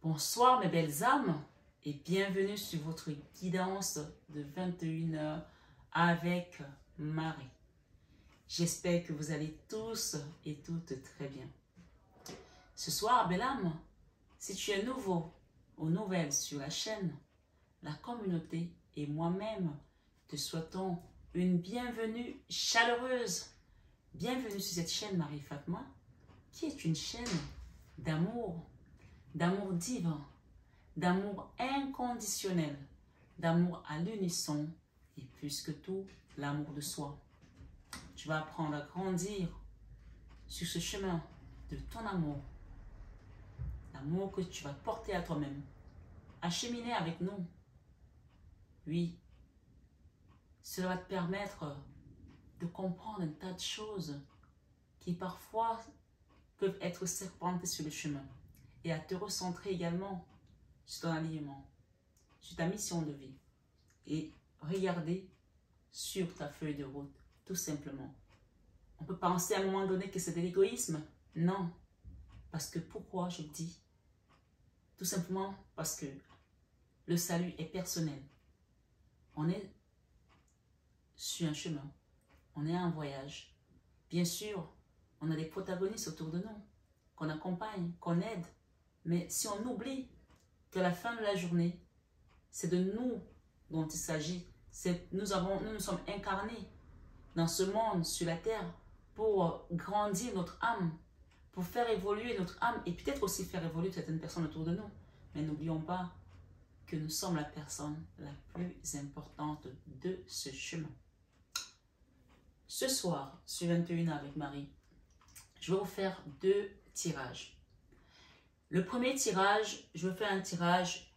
Bonsoir mes belles âmes et bienvenue sur votre guidance de 21h avec Marie. J'espère que vous allez tous et toutes très bien. Ce soir, belle âme, si tu es nouveau ou nouvelle sur la chaîne, la communauté et moi-même te souhaitons une bienvenue chaleureuse. Bienvenue sur cette chaîne Marie Fatma, qui est une chaîne d'amour divin, d'amour inconditionnel, d'amour à l'unisson et plus que tout, l'amour de soi. Tu vas apprendre à grandir sur ce chemin de ton amour, l'amour que tu vas porter à toi-même, à cheminer avec nous. Oui, cela va te permettre de comprendre un tas de choses qui parfois peuvent être serpentées sur le chemin et à te recentrer également sur ton alignement, sur ta mission de vie et regarder sur ta feuille de route, tout simplement. On peut penser à un moment donné que c'est de l'égoïsme. Non, parce que pourquoi je dis? Tout simplement parce que le salut est personnel. On est sur un chemin, on est en voyage. Bien sûr, on a des protagonistes autour de nous, qu'on accompagne, qu'on aide. Mais si on oublie qu'à la fin de la journée, c'est de nous dont il s'agit, nous nous sommes incarnés dans ce monde, sur la terre, pour grandir notre âme, pour faire évoluer notre âme et peut-être aussi faire évoluer certaines personnes autour de nous. Mais n'oublions pas que nous sommes la personne la plus importante de ce chemin. Ce soir, sur 21h avec Marie, je vais vous faire 2 tirages. Le premier tirage, je vais faire un tirage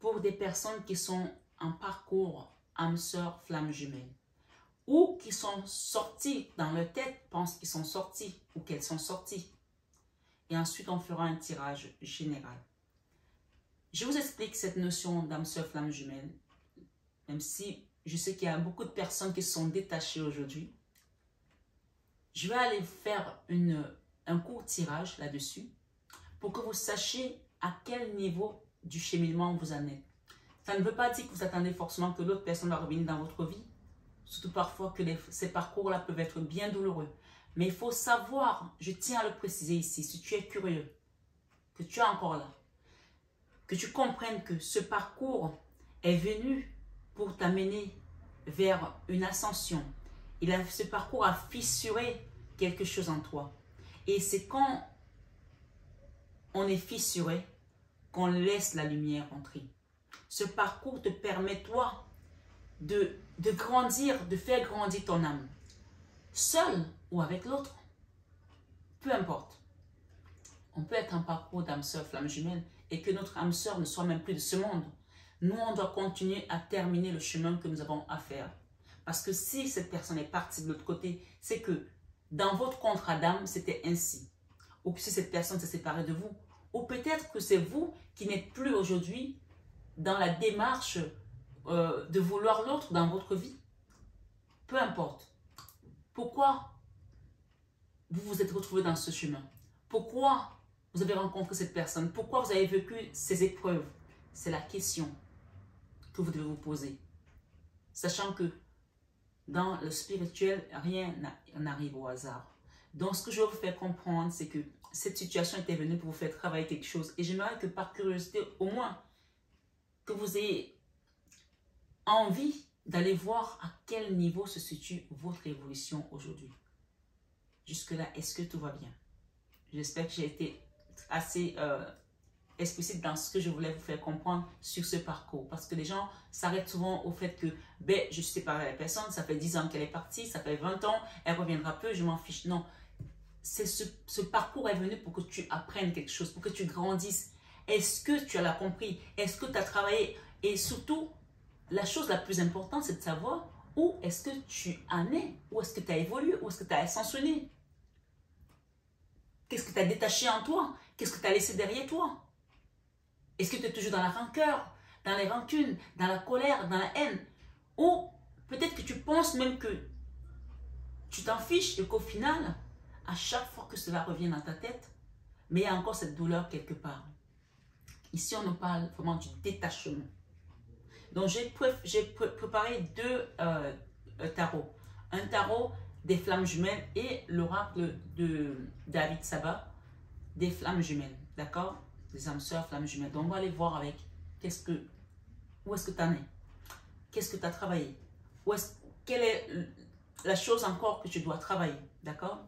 pour des personnes qui sont en parcours âme sœur, flamme jumelle, ou qui sont sorties dans leur tête, pensent qu'ils sont sortis ou qu'elles sont sorties. Et ensuite, on fera un tirage général. Je vous explique cette notion d'âme sœur, flamme jumelle, même si je sais qu'il y a beaucoup de personnes qui se sont détachées aujourd'hui. Je vais aller faire un court tirage là-dessus, pour que vous sachiez à quel niveau du cheminement vous en êtes. Ça ne veut pas dire que vous attendez forcément que l'autre personne va revenir dans votre vie. Surtout parfois que ces parcours-là peuvent être bien douloureux. Mais il faut savoir, je tiens à le préciser ici, si tu es curieux, que tu es encore là, que tu comprennes que ce parcours est venu pour t'amener vers une ascension. Ce parcours a fissuré quelque chose en toi. Et c'est quand on est fissuré, qu'on laisse la lumière entrer. Ce parcours te permet, toi, de grandir, de faire grandir ton âme. Seul ou avec l'autre, peu importe. On peut être en parcours d'âme sœur, flamme jumelle, et que notre âme sœur ne soit même plus de ce monde. Nous, on doit continuer à terminer le chemin que nous avons à faire. Parce que si cette personne est partie de l'autre côté, c'est que dans votre contrat d'âme, c'était ainsi. Ou que si cette personne s'est séparée de vous, ou peut-être que c'est vous qui n'êtes plus aujourd'hui dans la démarche de vouloir l'autre dans votre vie. Peu importe. Pourquoi vous vous êtes retrouvé dans ce chemin? Pourquoi vous avez rencontré cette personne? Pourquoi vous avez vécu ces épreuves? C'est la question que vous devez vous poser. Sachant que dans le spirituel, rien n'arrive au hasard. Donc, ce que je veux vous faire comprendre, c'est que cette situation était venue pour vous faire travailler quelque chose. Et j'aimerais que par curiosité, au moins, que vous ayez envie d'aller voir à quel niveau se situe votre évolution aujourd'hui. Jusque-là, est-ce que tout va bien? J'espère que j'ai été assez explicite dans ce que je voulais vous faire comprendre sur ce parcours. Parce que les gens s'arrêtent souvent au fait que ben, je suis séparée de la personne, ça fait 10 ans qu'elle est partie, ça fait 20 ans, elle reviendra peu, je m'en fiche. Non. Ce parcours est venu pour que tu apprennes quelque chose, pour que tu grandisses. Est-ce que tu l'as compris? Est-ce que tu as travaillé? Et surtout, la chose la plus importante, c'est de savoir où est-ce que tu en es, où est-ce que tu as évolué, où est-ce que tu as ascensionné. Qu'est-ce que tu as détaché en toi? Qu'est-ce que tu as laissé derrière toi? Est-ce que tu es toujours dans la rancœur, dans les rancunes, dans la colère, dans la haine? Ou peut-être que tu penses même que tu t'en fiches et qu'au final, à chaque fois que cela revient dans ta tête, mais il y a encore cette douleur quelque part. Ici, on nous parle vraiment du détachement. Donc, j'ai préparé deux tarots. Un tarot des flammes jumelles et l'oracle de David Saba, des flammes jumelles. D'accord? Des âmes sœurs, flammes jumelles. Donc, on va aller voir avec où est-ce que tu en es? Qu'est-ce que tu as travaillé? Quelle est la chose encore que tu dois travailler? D'accord?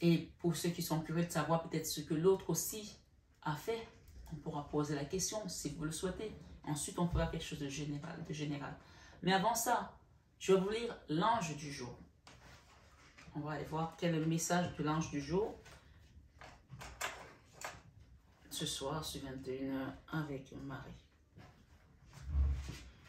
Et pour ceux qui sont curieux de savoir peut-être ce que l'autre aussi a fait, on pourra poser la question si vous le souhaitez. Ensuite, on fera quelque chose de général. Mais avant ça, je vais vous lire l'ange du jour. On va aller voir quel est le message de l'ange du jour. Ce soir, sur 21h, avec Marie.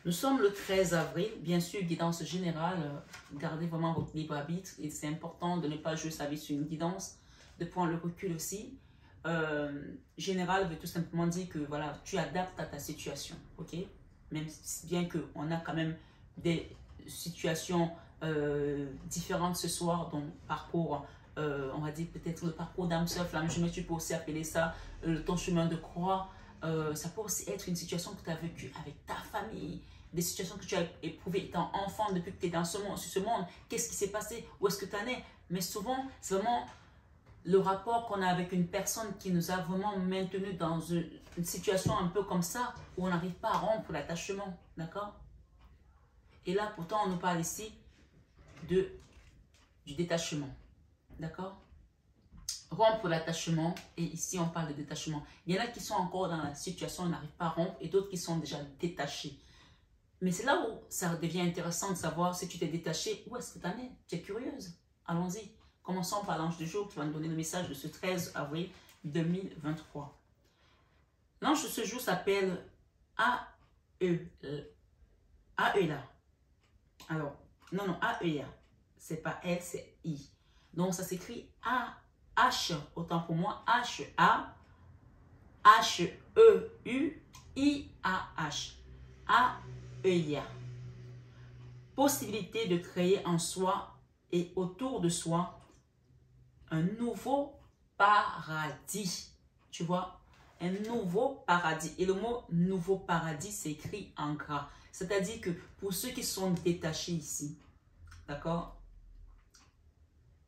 Nous sommes le 13 avril. Bien sûr, guidance générale. Gardez vraiment votre libre arbitre. Et c'est important de ne pas jouer sa vie sur une guidance. De prendre le recul aussi. Général veut tout simplement dire que voilà, tu adaptes à ta situation. Ok? Même si bien qu'on a quand même des situations différentes ce soir. Donc, parcours, on va dire peut-être le parcours d'âme sœur, flamme jumelle, tu peux aussi appeler ça ton chemin de croix. Ça peut aussi être une situation que tu as vécue avec ta famille, des situations que tu as éprouvées étant enfant depuis que tu es dans sur ce monde. Qu'est-ce qui s'est passé? Où est-ce que tu en es? Mais souvent, c'est vraiment le rapport qu'on a avec une personne qui nous a vraiment maintenu dans une situation un peu comme ça, où on n'arrive pas à rompre l'attachement. D'accord? Et là, pourtant, on nous parle ici du détachement. D'accord? Rompre l'attachement, et ici on parle de détachement. Il y en a qui sont encore dans la situation, on n'arrive pas à rompre, et d'autres qui sont déjà détachés. Mais c'est là où ça devient intéressant de savoir si tu t'es détaché, où est-ce que tu en es? Tu es curieuse? Allons-y. Commençons par l'ange du jour qui va nous donner le message de ce 13 avril 2023. L'ange de ce jour s'appelle Aela. Alors, non, Aela. C'est pas elle, c'est I. Donc, ça s'écrit H, autant pour moi, H-A, H-E-U-I-A-H. Aela. Possibilité de créer en soi et autour de soi un nouveau paradis. Tu vois, un nouveau paradis. Et le mot nouveau paradis s'écrit en gras. C'est-à-dire que pour ceux qui sont détachés ici, d'accord,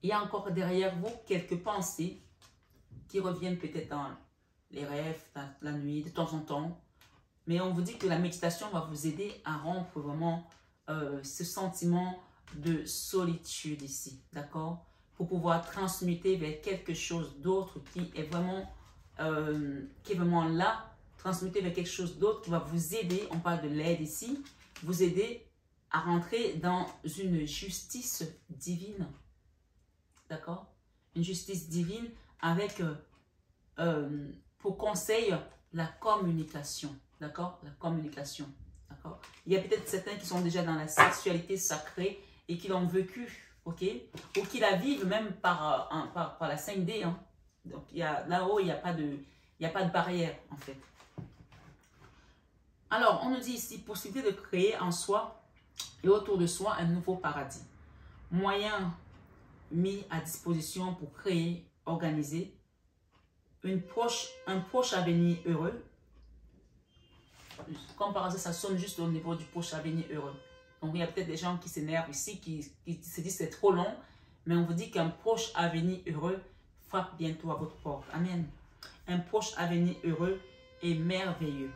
il y a encore derrière vous quelques pensées qui reviennent peut-être dans les rêves, dans la nuit, de temps en temps. Mais on vous dit que la méditation va vous aider à rompre vraiment ce sentiment de solitude ici, d'accord? Pour pouvoir transmuter vers quelque chose d'autre qui est vraiment là, transmuter vers quelque chose d'autre qui va vous aider, on parle de l'aide ici, vous aider à rentrer dans une justice divine. D'accord? Une justice divine avec pour conseil la communication. D'accord? La communication. D'accord? Il y a peut-être certains qui sont déjà dans la sexualité sacrée et qui l'ont vécu, ok? Ou qui la vivent même par la 5D. Hein? Donc là-haut, il n'y a pas de barrière en fait. Alors, on nous dit ici, possibilité de créer en soi et autour de soi un nouveau paradis. Moyen mis à disposition pour créer, organiser un proche avenir heureux. Comme par hasard, ça sonne juste au niveau du proche avenir heureux. Donc, il y a peut-être des gens qui s'énervent ici, qui se disent c'est trop long, mais on vous dit qu'un proche avenir heureux frappe bientôt à votre porte. Amen. Un proche avenir heureux et merveilleux.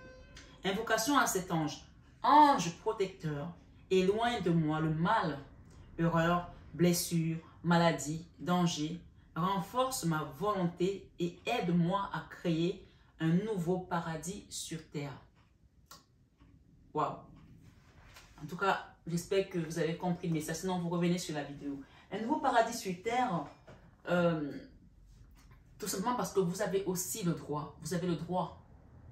Invocation à cet ange. Ange protecteur, éloigne de moi le mal, erreur, blessure, maladie, danger. Renforce ma volonté et aide-moi à créer un nouveau paradis sur terre. Waouh! En tout cas, j'espère que vous avez compris le message. Sinon, vous revenez sur la vidéo. Un nouveau paradis sur terre, tout simplement parce que vous avez aussi le droit. Vous avez le droit.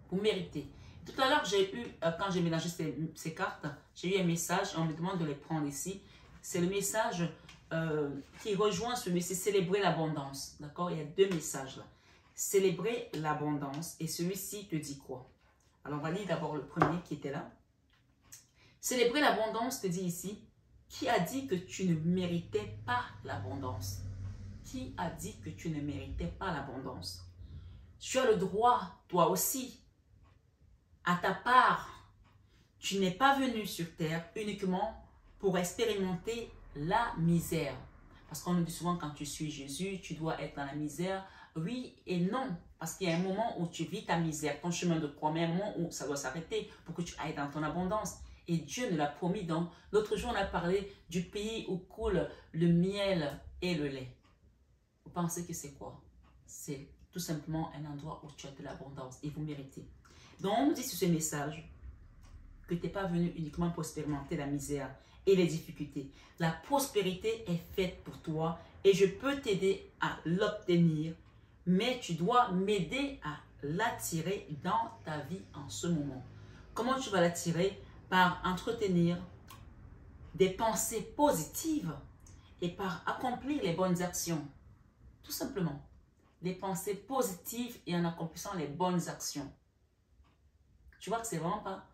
Vous méritez. Tout à l'heure, j'ai eu, quand j'ai mélangé ces cartes, j'ai eu un message. On me demande de les prendre ici. C'est le message qui rejoint ce message. Célébrer l'abondance. D'accord? Il y a deux messages là. Célébrer l'abondance. Et celui-ci te dit quoi? Alors, on va lire d'abord le premier qui était là. Célébrer l'abondance te dit ici, qui a dit que tu ne méritais pas l'abondance? Qui a dit que tu ne méritais pas l'abondance? Tu as le droit, toi aussi, à ta part, tu n'es pas venu sur terre uniquement pour expérimenter la misère. Parce qu'on nous dit souvent, quand tu suis Jésus, tu dois être dans la misère. Oui et non, parce qu'il y a un moment où tu vis ta misère, ton chemin de croix, mais un moment où ça doit s'arrêter pour que tu ailles dans ton abondance. Et Dieu nous l'a promis. Donc, l'autre jour, on a parlé du pays où coule le miel et le lait. Vous pensez que c'est quoi? C'est tout simplement un endroit où tu as de l'abondance et vous méritez. Donc, on nous dit sur ce message que tu n'es pas venu uniquement pour expérimenter la misère et les difficultés. La prospérité est faite pour toi et je peux t'aider à l'obtenir, mais tu dois m'aider à l'attirer dans ta vie en ce moment. Comment tu vas l'attirer? Par entretenir des pensées positives et par accomplir les bonnes actions. Tout simplement. Les pensées positives et en accomplissant les bonnes actions. Tu vois que c'est vraiment pas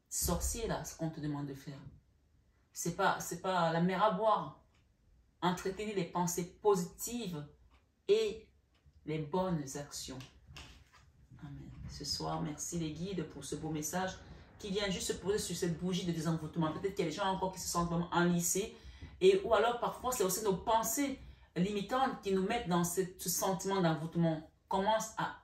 sorcier là, ce qu'on te demande de faire. C'est pas la mer à boire. Entretenir les pensées positives et les bonnes actions. Amen. Ce soir, merci les guides pour ce beau message qui vient juste se poser sur cette bougie de désenvoûtement. Peut-être qu'il y a des gens encore qui se sentent vraiment enlacés. Ou alors parfois c'est aussi nos pensées limitantes qui nous mettent dans ce sentiment d'envoûtement. Commence à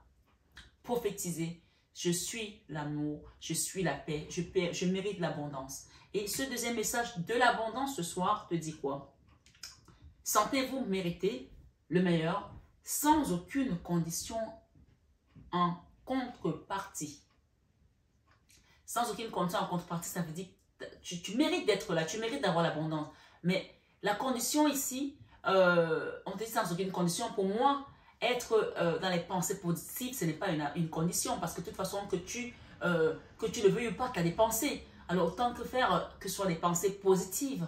prophétiser. Je suis l'amour, je suis la paix, je mérite l'abondance. Et ce deuxième message de l'abondance ce soir te dit quoi? Sentez-vous mériter le meilleur sans aucune condition en contrepartie. Sans aucune condition en contrepartie, ça veut dire que tu mérites d'être là, tu mérites d'avoir l'abondance. Mais la condition ici, on te dit sans aucune condition, pour moi, être dans les pensées positives, ce n'est pas une condition, parce que de toute façon, que tu le veuilles ou pas, tu as des pensées. Alors, autant que faire que ce soit des pensées positives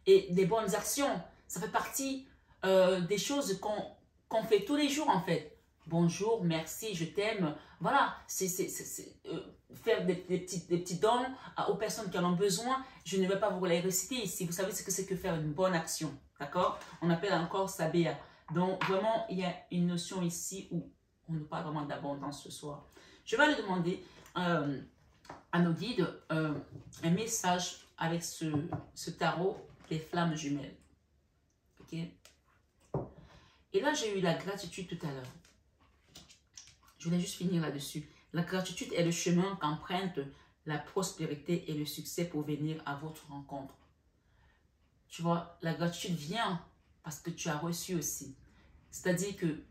et des bonnes actions, ça fait partie des choses qu'on fait tous les jours, en fait. Bonjour, merci, je t'aime. Voilà, faire des petits dons aux personnes qui en ont besoin. Je ne vais pas vous les réciter ici. Vous savez ce que c'est que faire une bonne action, d'accord? On appelle encore ça BA. Donc, vraiment, il y a une notion ici où on nous parle vraiment d'abondance ce soir. Je vais aller demander à nos guides un message avec ce tarot des flammes jumelles. Ok? Et là, j'ai eu la gratitude tout à l'heure. Je voulais juste finir là-dessus. La gratitude est le chemin qu'emprunte la prospérité et le succès pour venir à votre rencontre. Tu vois, la gratitude vient parce que tu as reçu aussi. C'est-à-dire que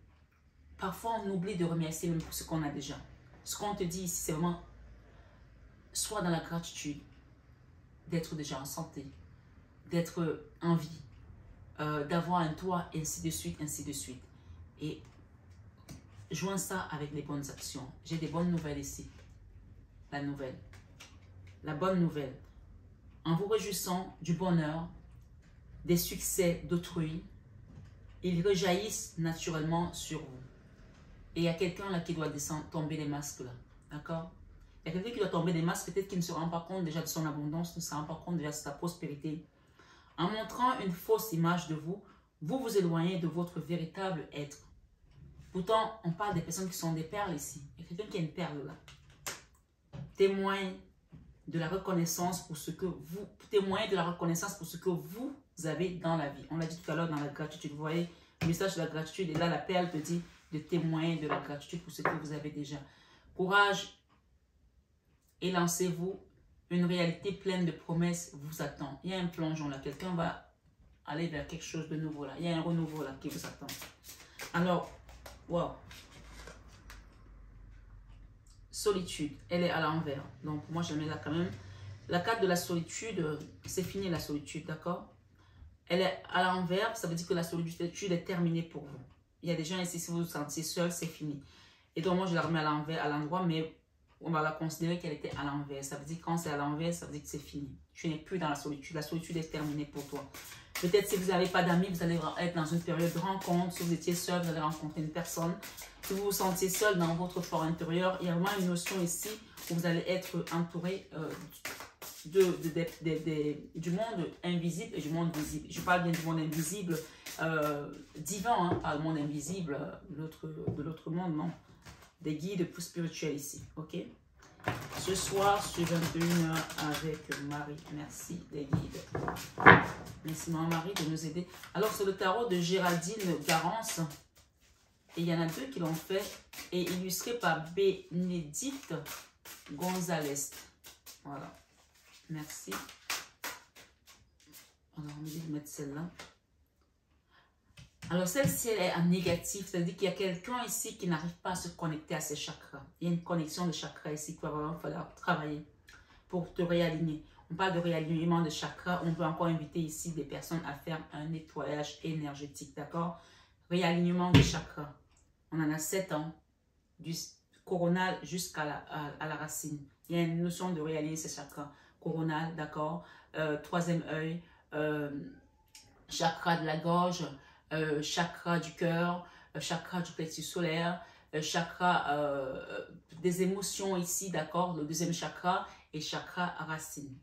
parfois, on oublie de remercier même pour ce qu'on a déjà. Ce qu'on te dit ici, c'est vraiment soit dans la gratitude, d'être déjà en santé, d'être en vie, d'avoir un toit, ainsi de suite, ainsi de suite. Et joins ça avec les bonnes actions. J'ai des bonnes nouvelles ici. La bonne nouvelle. En vous réjouissant du bonheur, des succès d'autrui, ils rejaillissent naturellement sur vous. Et il y a quelqu'un là qui doit tomber des masques là. D'accord? Il y a quelqu'un qui doit tomber des masques, peut-être qu'il ne se rend pas compte déjà de son abondance, ne se rend pas compte déjà de sa prospérité. En montrant une fausse image de vous, vous vous éloignez de votre véritable être. Pourtant, on parle des personnes qui sont des perles ici. Il y a quelqu'un qui a une perle là. Témoin de la reconnaissance pour ce que vous, avez dans la vie. On l'a dit tout à l'heure dans la gratitude. Vous voyez, le message de la gratitude. Et là, la perle te dit de témoigner de la gratitude pour ce que vous avez déjà. Courage et lancez-vous. Une réalité pleine de promesses vous attend. Il y a un plongeon là. Quelqu'un va aller vers quelque chose de nouveau là. Il y a un renouveau là qui vous attend. Alors, wow. Solitude, elle est à l'envers. Donc, pour moi, je mets là quand même. La carte de la solitude, c'est fini la solitude, d'accord? Elle est à l'envers, ça veut dire que la solitude est terminée pour vous. Il y a des gens ici, si vous vous sentez seul, c'est fini. Et donc, moi, je la remets à l'envers, à l'endroit, mais on va la considérer qu'elle était à l'envers. Ça veut dire que quand c'est à l'envers, ça veut dire que c'est fini. Tu n'es plus dans la solitude. La solitude est terminée pour toi. Peut-être si vous n'avez pas d'amis, vous allez être dans une période de rencontre. Si vous étiez seul, vous allez rencontrer une personne. Si vous vous sentiez seul dans votre fort intérieur, il y a vraiment une notion ici où vous allez être entouré du monde invisible et du monde visible. Je parle bien du monde invisible divin, hein, pas le monde invisible de l'autre monde, non. Des guides plus spirituels ici, ok? Ce soir, sur 21h avec Marie. Merci les guides. Merci maman Marie de nous aider. Alors, c'est le tarot de Géraldine Garance. Et il y en a deux qui l'ont fait. Et illustré par Bénédicte Gonzalez. Voilà. Merci. Alors, on me dit de mettre celle-là. Alors, celle-ci, elle est en négatif. C'est-à-dire qu'il y a quelqu'un ici qui n'arrive pas à se connecter à ses chakras. Il y a une connexion de chakras ici qu'il va vraiment falloir travailler pour te réaligner. On parle de réalignement de chakras. On peut encore inviter ici des personnes à faire un nettoyage énergétique. D'accord? Réalignement de chakras. On en a 7 ans. Du coronal jusqu'à la racine. Il y a une notion de réaligner ces chakras. Coronal, d'accord? Troisième œil. Chakra de la gorge. Chakra du cœur, chakra du plexus solaire, chakra des émotions ici, d'accord, le deuxième chakra et chakra racine,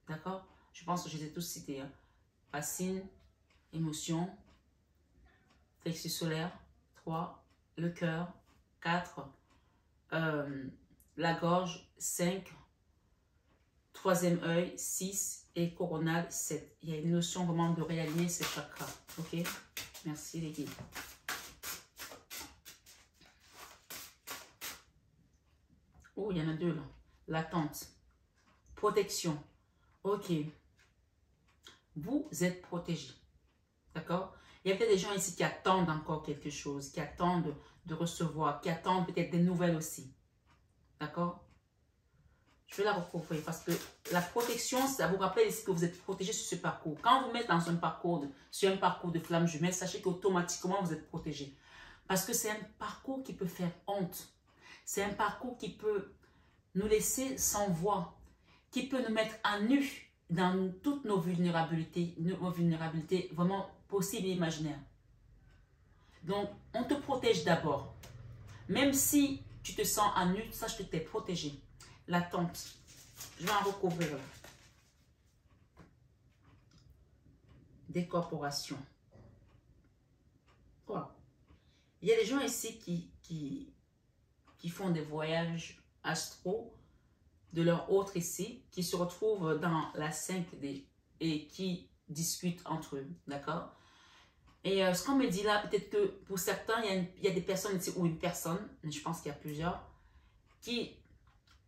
d'accord. Je pense que je les ai tous cités. Hein. Racine, émotion, plexus solaire, 3, le cœur, 4, la gorge, 5, troisième œil, 6 et coronal, 7. Il y a une notion vraiment de réaligner ces chakras, ok. Merci les guides. Oh, il y en a deux là. L'attente. Protection. Ok. Vous êtes protégés. D'accord? Il y a peut-être des gens ici qui attendent encore quelque chose, qui attendent de recevoir, qui attendent peut-être des nouvelles aussi. D'accord? Je vais la recouvrir parce que la protection, ça vous rappelle ici que vous êtes protégé sur ce parcours. Quand vous mettez dans sur un parcours de flamme jumelle, sachez qu'automatiquement vous êtes protégé. Parce que c'est un parcours qui peut faire honte. C'est un parcours qui peut nous laisser sans voix, qui peut nous mettre à nu dans toutes nos vulnérabilités vraiment possibles et imaginaires. Donc, on te protège d'abord. Même si tu te sens à nu, sache que tu es protégé. L'attente. Je vais en recouvrir là. Décorporation. Quoi? Il y a des gens ici qui font des voyages astro de leur autre ici, qui se retrouvent dans la 5D et qui discutent entre eux. D'accord? Et ce qu'on me dit là, peut-être que pour certains, il y a des personnes ici, ou une personne, mais je pense qu'il y a plusieurs, qui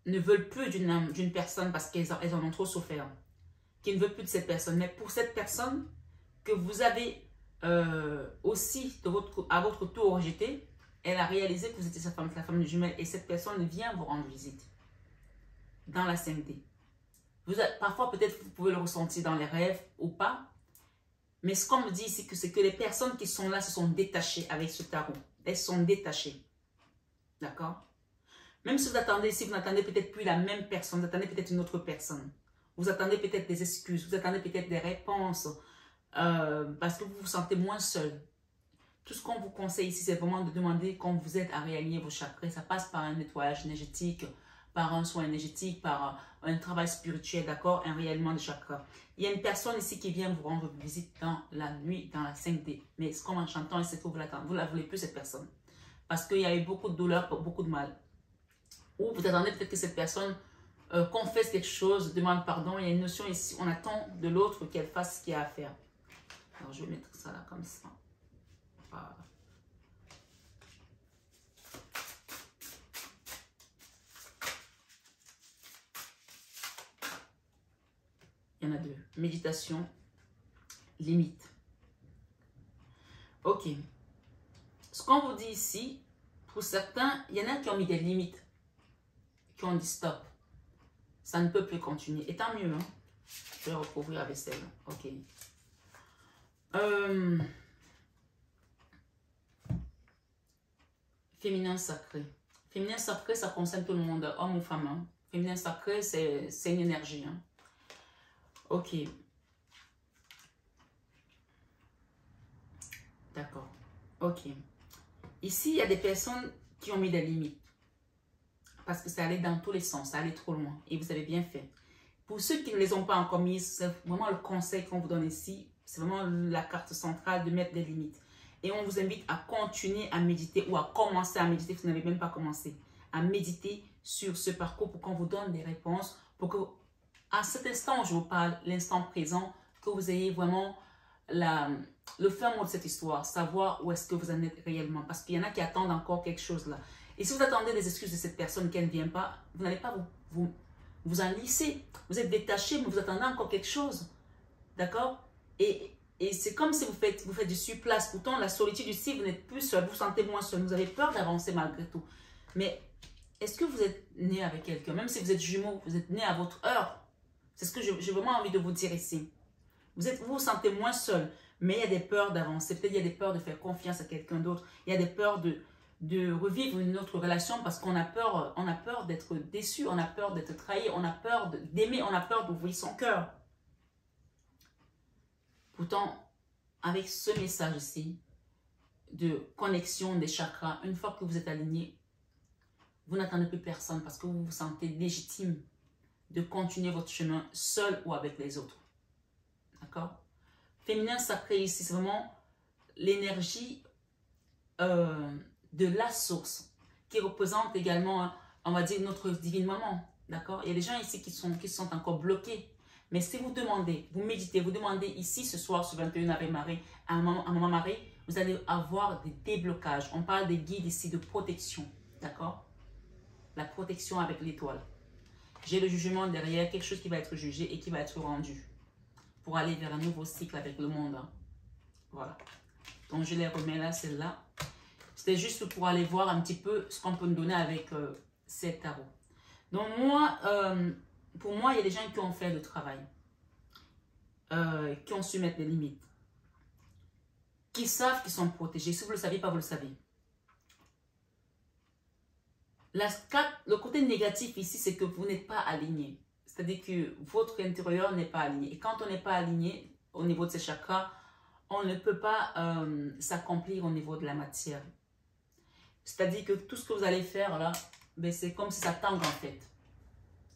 ne veulent plus d'une personne parce qu'elles en ont trop souffert, qui ne veulent plus de cette personne. Mais pour cette personne que vous avez aussi à votre tour rejeté, elle a réalisé que vous étiez sa femme, la femme jumelle, et cette personne vient vous rendre visite dans la 5D. Parfois, peut-être vous pouvez le ressentir dans les rêves ou pas, mais ce qu'on me dit ici, c'est que les personnes qui sont là se sont détachées avec ce tarot. Elles sont détachées. D'accord? Même si vous attendez, vous n'attendez peut-être plus la même personne, vous attendez peut-être une autre personne. Vous attendez peut-être des excuses, vous attendez peut-être des réponses parce que vous vous sentez moins seul. Tout ce qu'on vous conseille ici, c'est vraiment de demander quand vous êtes à réaligner vos chakras. Ça passe par un nettoyage énergétique, par un soin énergétique, par un travail spirituel, d'accord, un réalignement de chakras. Il y a une personne ici qui vient vous rendre visite dans la nuit, dans la 5D. Mais ce qu'on en chantant, c'est que vous ne la voulez plus cette personne. Parce qu'il y a eu beaucoup de douleur, beaucoup de mal. Ou vous attendez peut-être que cette personne confesse quelque chose, demande pardon. Il y a une notion ici, on attend de l'autre qu'elle fasse ce qu'il y a à faire. Alors je vais mettre ça là comme ça. Voilà. Il y en a deux. Méditation, limite. Ok. Ce qu'on vous dit ici, pour certains, il y en a qui ont mis des limites. Qui ont dit stop. Ça ne peut plus continuer. Et tant mieux. Hein? Je vais recouvrir avec celle. Ok. Féminin sacré. Féminin sacré, ça concerne tout le monde, homme ou femme. Hein? Féminin sacré, c'est une énergie. Hein? Ok. D'accord. Ok. Ici, il y a des personnes qui ont mis des limites. Parce que ça allait dans tous les sens, ça allait trop loin. Et vous avez bien fait. Pour ceux qui ne les ont pas encore mises, c'est vraiment le conseil qu'on vous donne ici. C'est vraiment la carte centrale de mettre des limites. Et on vous invite à continuer à méditer ou à commencer à méditer si vous n'avez même pas commencé. À méditer sur ce parcours pour qu'on vous donne des réponses, pour que à cet instant où je vous parle, l'instant présent, que vous ayez vraiment le fin mot de cette histoire, savoir où est-ce que vous en êtes réellement. Parce qu'il y en a qui attendent encore quelque chose là. Et si vous attendez des excuses de cette personne qu'elle ne vient pas, vous n'allez pas vous en lisser. Vous êtes détaché, mais vous attendez encore quelque chose. D'accord? Et c'est comme si vous faites du surplace. Pourtant, la solitude ici, vous n'êtes plus seul, vous vous sentez moins seul. Vous avez peur d'avancer malgré tout. Mais est-ce que vous êtes né avec quelqu'un? Même si vous êtes jumeaux, vous êtes né à votre heure. C'est ce que j'ai vraiment envie de vous dire ici. Vous vous sentez moins seul, mais il y a des peurs d'avancer. Peut-être il y a des peurs de faire confiance à quelqu'un d'autre. Il y a des peurs de revivre une autre relation parce qu'on a peur d'être déçu, on a peur d'être trahi, on a peur d'aimer, on a peur d'ouvrir son cœur. Pourtant, avec ce message ici de connexion des chakras, une fois que vous êtes aligné, vous n'attendez plus personne parce que vous vous sentez légitime de continuer votre chemin seul ou avec les autres. D'accord? Féminin sacré ici, c'est vraiment l'énergie de la source qui représente également, on va dire, notre divine maman. D'accord? Il y a des gens ici qui sont encore bloqués. Mais si vous demandez, vous méditez, vous demandez ici ce soir sur 21 Ave Marie à Maman Marie, vous allez avoir des déblocages. On parle des guides ici de protection. D'accord? La protection avec l'étoile. J'ai le jugement derrière, quelque chose qui va être jugé et qui va être rendu pour aller vers un nouveau cycle avec le monde. Voilà. Donc, je les remets là, celle-là. C'était juste pour aller voir un petit peu ce qu'on peut nous donner avec ces tarots. Donc, moi, pour moi, il y a des gens qui ont fait le travail, qui ont su mettre des limites, qui savent qu'ils sont protégés. Si vous ne le savez pas, vous le savez. Le côté négatif ici, c'est que vous n'êtes pas aligné. C'est-à-dire que votre intérieur n'est pas aligné. Et quand on n'est pas aligné au niveau de ces chakras, on ne peut pas s'accomplir au niveau de la matière. C'est-à-dire que tout ce que vous allez faire là, ben, c'est comme si ça tangue en fait.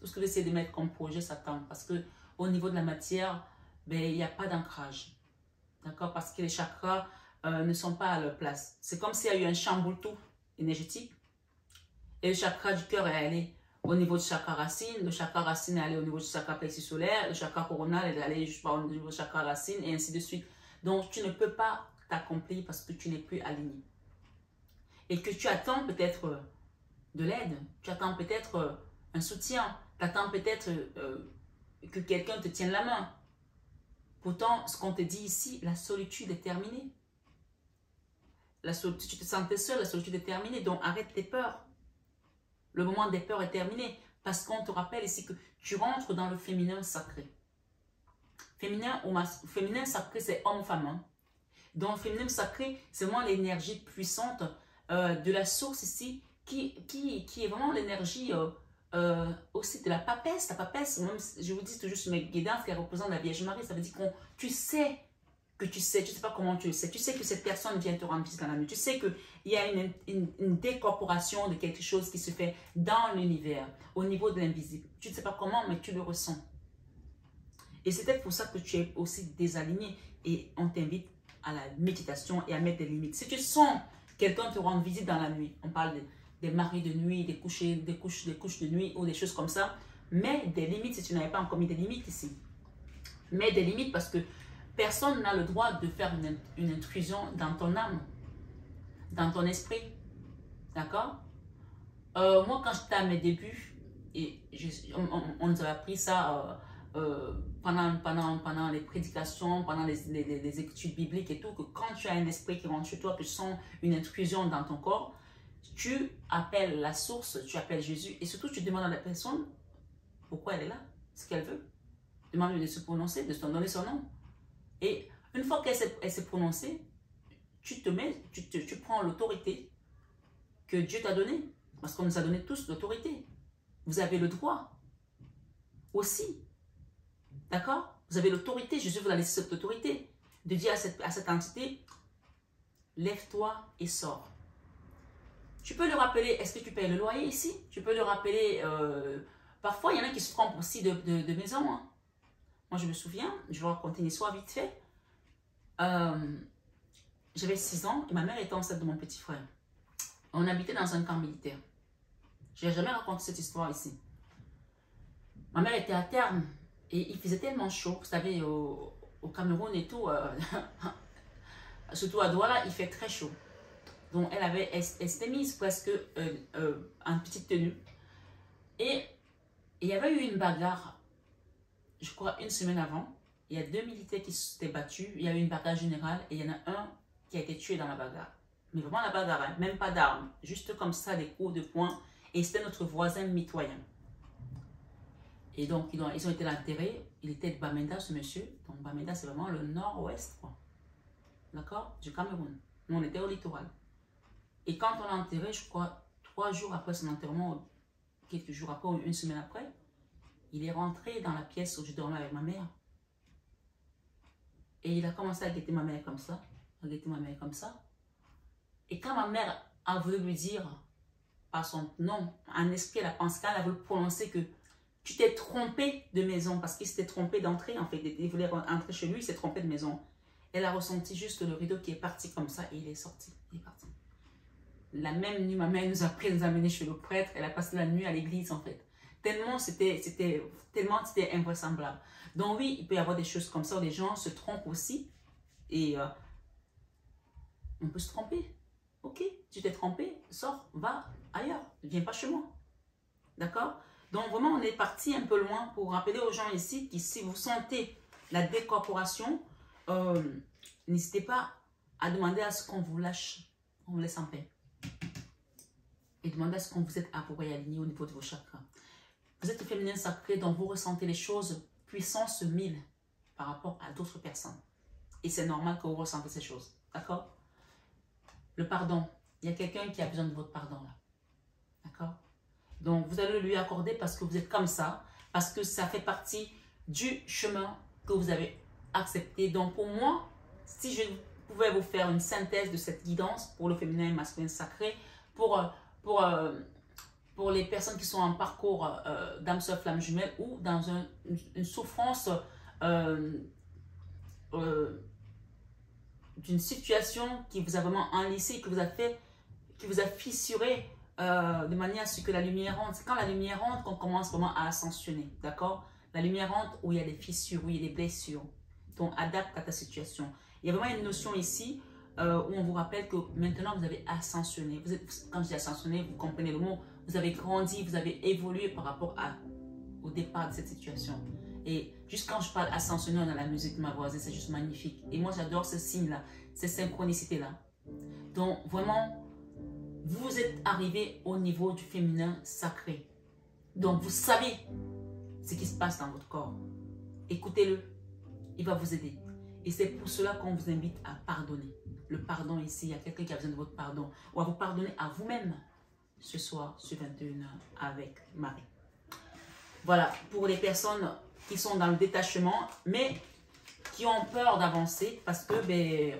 Tout ce que vous essayez de mettre comme projet, ça tangue. Parce que au niveau de la matière, ben, il n'y a pas d'ancrage. D'accord? Parce que les chakras ne sont pas à leur place. C'est comme s'il y a eu un chamboule-tout énergétique. Et le chakra du cœur est allé au niveau du chakra racine, le chakra racine est allé au niveau du chakra plexus solaire, le chakra coronal est allé juste au niveau du chakra racine et ainsi de suite. Donc, tu ne peux pas t'accomplir parce que tu n'es plus aligné. Et que tu attends peut-être de l'aide, tu attends peut-être un soutien, tu attends peut-être que quelqu'un te tienne la main. Pourtant, ce qu'on te dit ici, la solitude est terminée. Tu te sentais seul, la solitude est terminée, donc arrête tes peurs. Le moment des peurs est terminé parce qu'on te rappelle ici que tu rentres dans le féminin sacré. Féminin sacré, c'est homme-femme. Hein. Donc, féminin sacré, c'est vraiment l'énergie puissante de la source ici qui est vraiment l'énergie aussi de la papesse. La papesse, même, je vous dis toujours sur mes guidances, qui représente la Vierge Marie, ça veut dire que tu sais que tu sais pas comment tu le sais. Tu sais que cette personne vient te rendre visite dans la nuit. Tu sais qu'il y a une décorporation de quelque chose qui se fait dans l'univers, au niveau de l'invisible. Tu ne sais pas comment, mais tu le ressens. Et c'est peut-être pour ça que tu es aussi désaligné. Et on t'invite à la méditation et à mettre des limites. Si tu sens quelqu'un te rendre visite dans la nuit, on parle des maris de nuit, des couches de nuit ou des choses comme ça, mets des limites si tu n'avais pas encore mis des limites ici. Mets des limites parce que personne n'a le droit de faire une intrusion dans ton âme, dans ton esprit. D'accord? Moi, quand j'étais à mes débuts, et on nous avait appris ça pendant les prédications, pendant les études bibliques et tout, que quand tu as un esprit qui rentre chez toi, que tu sens une intrusion dans ton corps, tu appelles la source, tu appelles Jésus, et surtout tu demandes à la personne pourquoi elle est là, ce qu'elle veut. Demande-lui de se prononcer, de se donner son nom. Et une fois qu'elle s'est prononcée, tu prends l'autorité que Dieu t'a donnée. Parce qu'on nous a donné tous l'autorité. Vous avez le droit aussi. D'accord? Vous avez l'autorité. Jésus vous a laissé cette autorité de dire à cette entité, lève-toi et sors. Tu peux le rappeler, est-ce que tu payes le loyer ici? Tu peux le rappeler, parfois il y en a qui se trompent aussi de maison. Hein. Moi je me souviens, je vais raconter une histoire vite fait. J'avais 6 ans et ma mère était enceinte de mon petit frère. On habitait dans un camp militaire. Je n'ai jamais raconté cette histoire ici. Ma mère était à terme et il faisait tellement chaud. Vous savez, au Cameroun et tout, surtout à Douala, il fait très chaud. Donc, elle s'était mise presque en petite tenue. Et il y avait eu une bagarre, je crois, une semaine avant. Il y a 2 militaires qui s'étaient battus. Il y a eu une bagarre générale et il y en a un qui a été tué dans la bagarre. Mais vraiment la bagarre, hein, même pas d'armes. Juste comme ça, des coups de poing. Et c'était notre voisin mitoyen. Et donc, ils ont été l'enterrer. Il était de Bamenda, ce monsieur. Donc, Bamenda, c'est vraiment le nord-ouest, quoi. D'accord? Du Cameroun. Nous, on était au littoral. Et quand on l'a enterré, je crois, 3 jours après son enterrement, quelques jours après ou une semaine après, il est rentré dans la pièce où je dormais avec ma mère. Et il a commencé à guetter ma mère comme ça. À guetter ma mère comme ça. Et quand ma mère a voulu lui dire, par son nom, en esprit, elle a pensé, quand elle a voulu prononcer que tu t'es trompé de maison, parce qu'il s'était trompé d'entrée, en fait, il voulait entrer chez lui, il s'est trompé de maison. Elle a ressenti juste le rideau qui est parti comme ça et il est sorti, il est parti. La même nuit, ma mère nous a pris, nous a amenés chez le prêtre, elle a passé la nuit à l'église en fait. Tellement c'était invraisemblable. Donc oui, il peut y avoir des choses comme ça où les gens se trompent aussi et on peut se tromper. Ok, tu t'es trompé, sors, va ailleurs, ne viens pas chez moi. D'accord? Donc vraiment, on est parti un peu loin pour rappeler aux gens ici que si vous sentez la décorporation, n'hésitez pas à demander à ce qu'on vous lâche, on vous laisse en paix. Et demandez à ce qu'on vous êtes approprié et aligné au niveau de vos chakras. Vous êtes le féminin sacré, donc vous ressentez les choses puissance 1000 par rapport à d'autres personnes. Et c'est normal que vous ressentez ces choses. D'accord? Le pardon. Il y a quelqu'un qui a besoin de votre pardon là. D'accord? Donc vous allez lui accorder parce que vous êtes comme ça, parce que ça fait partie du chemin que vous avez accepté. Donc pour moi, si je pouvais vous faire une synthèse de cette guidance pour le féminin et masculin sacré, pour les personnes qui sont en parcours d'âme sœur flamme jumelle ou dans une souffrance d'une situation qui vous a vraiment enlacé, qui vous a fissuré de manière à ce que la lumière rentre. C'est quand la lumière rentre qu'on commence vraiment à ascensionner, d'accord? La lumière rentre où il y a des fissures, où il y a des blessures. Donc adapte à ta situation. Il y a vraiment une notion ici où on vous rappelle que maintenant vous avez ascensionné. Quand je dis ascensionné, vous comprenez le mot, vous avez grandi, vous avez évolué par rapport au départ de cette situation. Et juste quand je parle ascensionné, on a la musique de ma voisine, c'est juste magnifique. Et moi j'adore ce signe-là, cette synchronicité-là. Donc vraiment, vous êtes arrivé au niveau du féminin sacré. Donc vous savez ce qui se passe dans votre corps. Écoutez-le, il va vous aider. Et c'est pour cela qu'on vous invite à pardonner. Le pardon ici, il y a quelqu'un qui a besoin de votre pardon. Ou à vous pardonner à vous-même ce soir sur 21h avec Marie. Voilà, pour les personnes qui sont dans le détachement, mais qui ont peur d'avancer parce que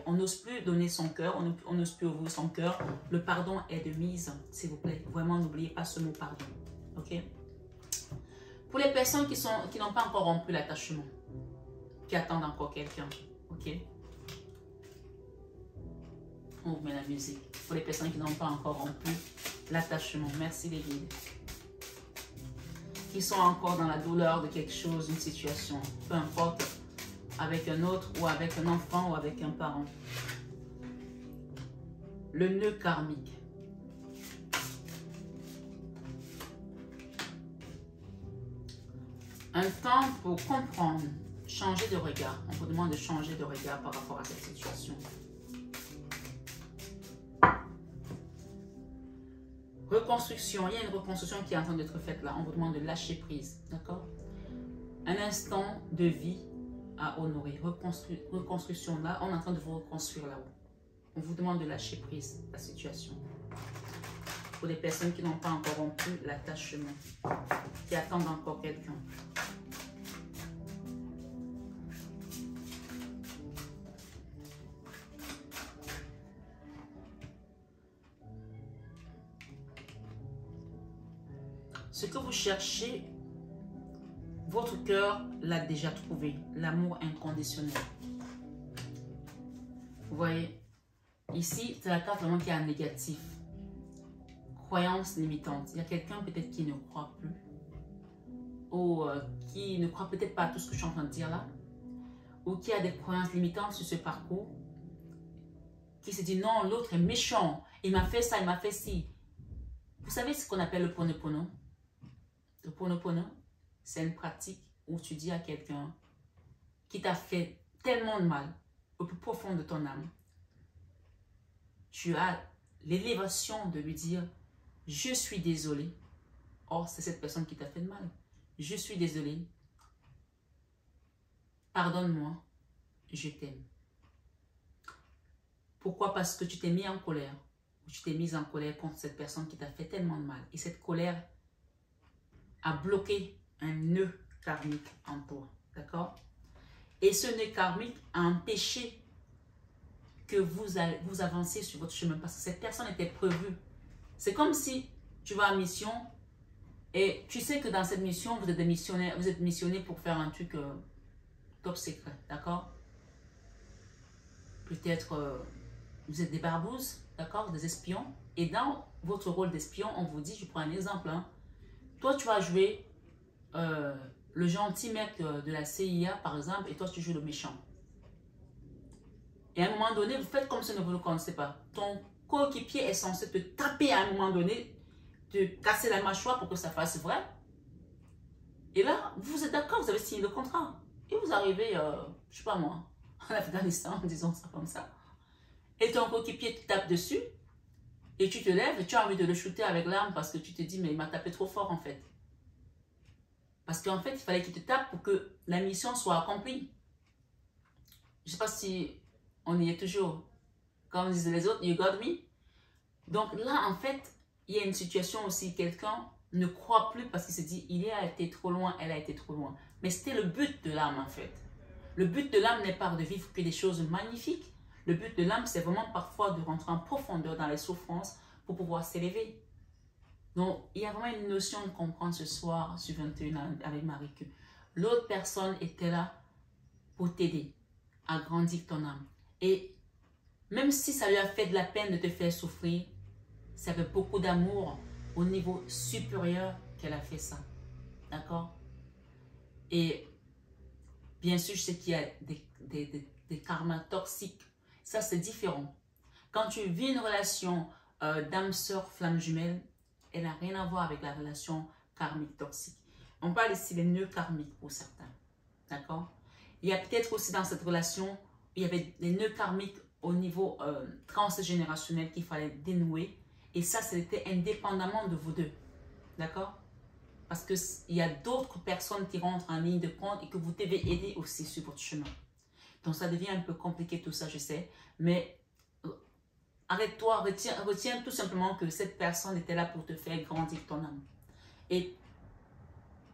on n'ose plus donner son cœur, on n'ose plus ouvrir son cœur. Le pardon est de mise, s'il vous plaît. Vraiment, n'oubliez pas ce mot pardon. Ok? Pour les personnes qui n'ont pas encore rompu l'attachement, qui attendent encore quelqu'un. Ok? On vous met la musique. Pour les personnes qui n'ont pas encore rompu l'attachement. Merci les guides. Qui sont encore dans la douleur de quelque chose, une situation. Peu importe, avec un autre ou avec un enfant ou avec un parent. Le nœud karmique. Un temps pour comprendre, changer de regard. On vous demande de changer de regard par rapport à cette situation. Reconstruction, il y a une reconstruction qui est en train d'être faite là. On vous demande de lâcher prise, d'accord? Un instant de vie à honorer. Reconstruction là, on est en train de vous reconstruire là-haut. On vous demande de lâcher prise la situation. Pour les personnes qui n'ont pas encore rompu l'attachement, qui attendent encore quelqu'un. Ce que vous cherchez, votre cœur l'a déjà trouvé. L'amour inconditionnel. Vous voyez, ici, c'est la carte vraiment qui est en négatif. croyances limitantes. Il y a quelqu'un peut-être qui ne croit plus. Ou qui ne croit peut-être pas à tout ce que je suis en train de dire là. Ou qui a des croyances limitantes sur ce parcours. Qui se dit non, l'autre est méchant. Il m'a fait ça, il m'a fait ci. Vous savez ce qu'on appelle le Ponopono? Le Ponopono, c'est une pratique où tu dis à quelqu'un qui t'a fait tellement de mal au plus profond de ton âme. Tu as l'élévation de lui dire « Je suis désolé ». Or, c'est cette personne qui t'a fait de mal. « Je suis désolé. Pardonne-moi. Je t'aime. » Pourquoi? Parce que tu t'es mis en colère. Ou tu t'es mise en colère contre cette personne qui t'a fait tellement de mal. Et cette colère a bloqué un nœud karmique en toi. D'accord? Et ce nœud karmique a empêché que vous avanciez sur votre chemin. Parce que cette personne était prévue. C'est comme si tu vas en mission et tu sais que dans cette mission, vous êtes des missionnaires, vous êtes missionné pour faire un truc top secret. D'accord? Peut-être vous êtes des barbouzes, d'accord? Des espions. Et dans votre rôle d'espion, on vous dit, je prends un exemple, hein, toi tu vas jouer le gentil mec de la CIA, par exemple, et toi tu joues le méchant. Et à un moment donné, vous faites comme si vous ne le connaissez pas. Ton coéquipier est censé te taper à un moment donné, te casser la mâchoire pour que ça fasse vrai. Et là, vous êtes d'accord, vous avez signé le contrat. Et vous arrivez, je ne sais pas moi, en Afghanistan, disons ça comme ça. Et ton coéquipier te tape dessus. Et tu te lèves et tu as envie de le shooter avec l'arme parce que tu te dis, mais il m'a tapé trop fort en fait. Parce qu'en fait, il fallait qu'il te tape pour que la mission soit accomplie. Je ne sais pas si on y est toujours. Comme disaient les autres, you got me. Donc là, en fait, il y a une situation aussi, quelqu'un ne croit plus parce qu'il se dit, il a été trop loin, elle a été trop loin. Mais c'était le but de l'âme en fait. Le but de l'âme n'est pas de vivre que des choses magnifiques. Le but de l'âme, c'est vraiment parfois de rentrer en profondeur dans les souffrances pour pouvoir s'élever. Donc, il y a vraiment une notion de comprendre ce soir sur 21 avec Marie que l'autre personne était là pour t'aider à grandir ton âme. Et même si ça lui a fait de la peine de te faire souffrir, c'est avec beaucoup d'amour au niveau supérieur qu'elle a fait ça. D'accord? Et bien sûr, je sais qu'il y a des karmas toxiques. Ça, c'est différent. Quand tu vis une relation d'âme-sœur flamme jumelle, elle n'a rien à voir avec la relation karmique toxique. On parle ici des nœuds karmiques pour certains. D'accord? Il y a peut-être aussi dans cette relation, il y avait des nœuds karmiques au niveau transgénérationnel qu'il fallait dénouer. Et ça, c'était indépendamment de vous deux. D'accord? Parce qu'il y a d'autres personnes qui rentrent en ligne de compte et que vous devez aider aussi sur votre chemin. Donc, ça devient un peu compliqué tout ça, je sais. Mais arrête-toi, retiens tout simplement que cette personne était là pour te faire grandir ton âme. Et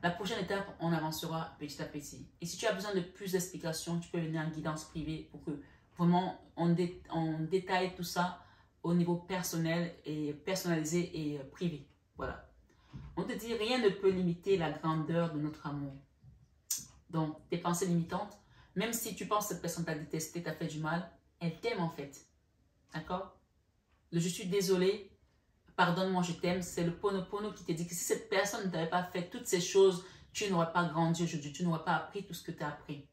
la prochaine étape, on avancera petit à petit. Et si tu as besoin de plus d'explications, tu peux venir en guidance privée pour que vraiment on détaille tout ça au niveau personnel et personnalisé et privé. Voilà. On te dit, rien ne peut limiter la grandeur de notre amour. Donc, tes pensées limitantes, même si tu penses que cette personne t'a détesté, t'a fait du mal, elle t'aime en fait. D'accord? Le je suis désolé, pardonne-moi, je t'aime, c'est le Ponopono qui te dit que si cette personne ne t'avait pas fait toutes ces choses, tu n'aurais pas grandi aujourd'hui, tu n'aurais pas appris tout ce que tu as appris.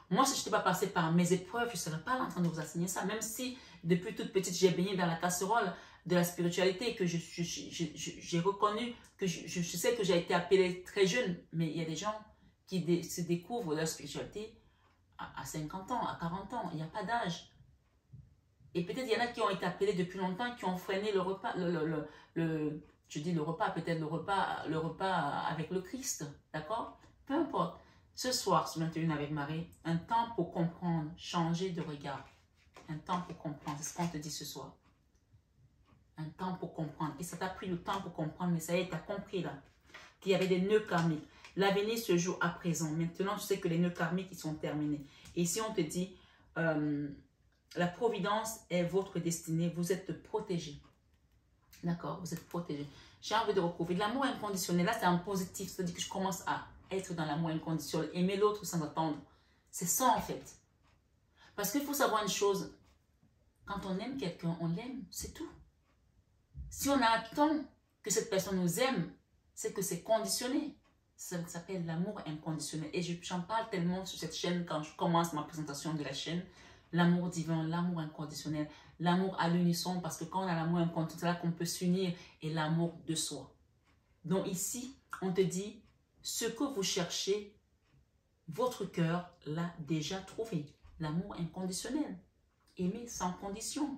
Moi, si je n'étais pas passé par mes épreuves, je ne serais pas en train de vous enseigner ça, même si depuis toute petite, j'ai baigné dans la casserole de la spiritualité, que j'ai reconnu, que je sais que j'ai été appelée très jeune, mais il y a des gens qui se découvrent leur spiritualité à 50 ans, à 40 ans, il n'y a pas d'âge. Et peut-être il y en a qui ont été appelés depuis longtemps, qui ont freiné le repas, je dis le repas, peut-être le repas avec le Christ, d'accord? Peu importe. Ce soir, sur 21 avec Marie, un temps pour comprendre, changer de regard. Un temps pour comprendre, c'est ce qu'on te dit ce soir. Un temps pour comprendre. Et ça t'a pris le temps pour comprendre, mais ça y est, tu as compris là, qu'il y avait des nœuds karmiques. L'avenir se joue à présent. Maintenant, tu sais que les nœuds karmiques, ils sont terminés. Et ici, on te dit, la providence est votre destinée. Vous êtes protégé. D'accord? Vous êtes protégé. J'ai envie de recouvrir. L'amour inconditionnel, là, c'est un positif. C'est-à-dire que je commence à être dans l'amour inconditionnel. Aimer l'autre sans attendre. C'est ça, en fait. Parce qu'il faut savoir une chose. Quand on aime quelqu'un, on l'aime. C'est tout. Si on attend que cette personne nous aime, c'est que c'est conditionné. Ça s'appelle l'amour inconditionnel. Et j'en parle tellement sur cette chaîne quand je commence ma présentation de la chaîne. L'amour divin, l'amour inconditionnel, l'amour à l'unisson, parce que quand on a l'amour inconditionnel, c'est là qu'on peut s'unir, et l'amour de soi. Donc ici, on te dit, ce que vous cherchez, votre cœur l'a déjà trouvé. L'amour inconditionnel. Aimer sans condition.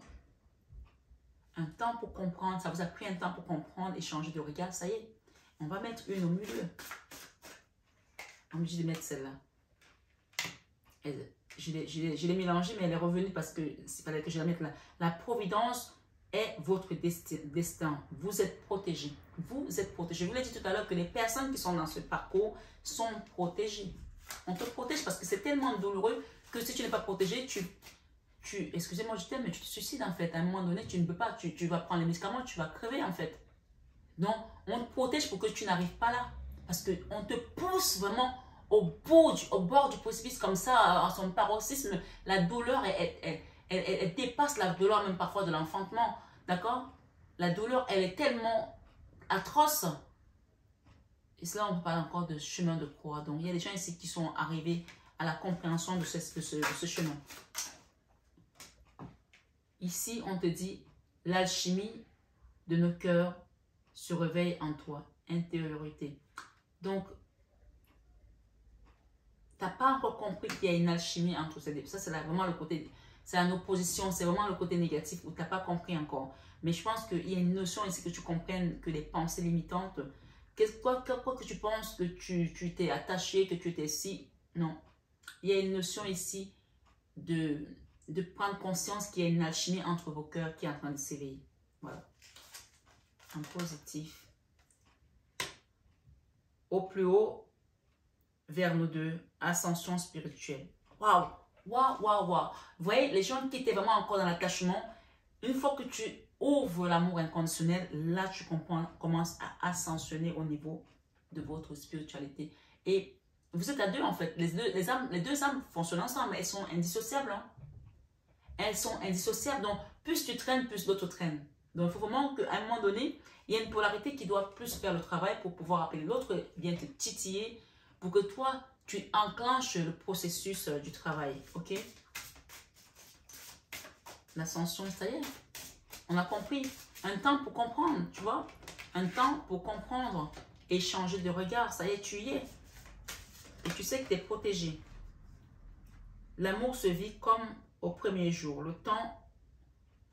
Un temps pour comprendre, ça vous a pris un temps pour comprendre et changer de regard, ça y est. On va mettre une au milieu. On me dit de mettre celle-là. Je l'ai mélangée, mais elle est revenue parce que c'est fallait que je la mette là. La providence est votre destin. Vous êtes protégé. Vous êtes protégé. Je vous l'ai dit tout à l'heure que les personnes qui sont dans ce parcours sont protégées. On te protège parce que c'est tellement douloureux que si tu n'es pas protégé, excusez-moi je t'aime, mais tu te suicides en fait. À un moment donné, tu ne peux pas, tu vas prendre les médicaments, tu vas crever en fait. Donc, on te protège pour que tu n'arrives pas là. Parce qu'on te pousse vraiment au bord du précipice comme ça, à son paroxysme. La douleur, elle dépasse la douleur même parfois de l'enfantement. D'accord? La douleur, elle est tellement atroce. Et cela, on parle encore de chemin de croix. Donc, il y a des gens ici qui sont arrivés à la compréhension de ce chemin. Ici, on te dit, l'alchimie de nos cœurs se réveille en toi. Intériorité. Donc, tu n'as pas encore compris qu'il y a une alchimie entre ces deux. Ça, c'est vraiment le côté, c'est en opposition, c'est vraiment le côté négatif où tu n'as pas compris encore. Mais je pense qu'il y a une notion ici que tu comprennes que les pensées limitantes, quoi que tu penses que tu t'es attaché, que tu étais si, non. Il y a une notion ici de prendre conscience qu'il y a une alchimie entre vos cœurs qui est en train de s'éveiller. Voilà. En positif. Au plus haut, vers nous deux, ascension spirituelle. Waouh, waouh, waouh, waouh. Vous voyez, les gens qui étaient vraiment encore dans l'attachement, une fois que tu ouvres l'amour inconditionnel, là tu commences à ascensionner au niveau de votre spiritualité. Et vous êtes à deux en fait. Les deux âmes fonctionnent ensemble, elles sont indissociables. Hein? Elles sont indissociables. Donc, plus tu traînes, plus l'autre traîne. Donc, il faut vraiment qu'à un moment donné, il y a une polarité qui doit plus faire le travail pour pouvoir appeler l'autre, bien te titiller, pour que toi, tu enclenches le processus du travail. Ok? L'ascension, ça y est. On a compris. Un temps pour comprendre, tu vois? Un temps pour comprendre et changer de regard. Ça y est, tu y es. Et tu sais que tu es protégé. L'amour se vit comme au premier jour. Le temps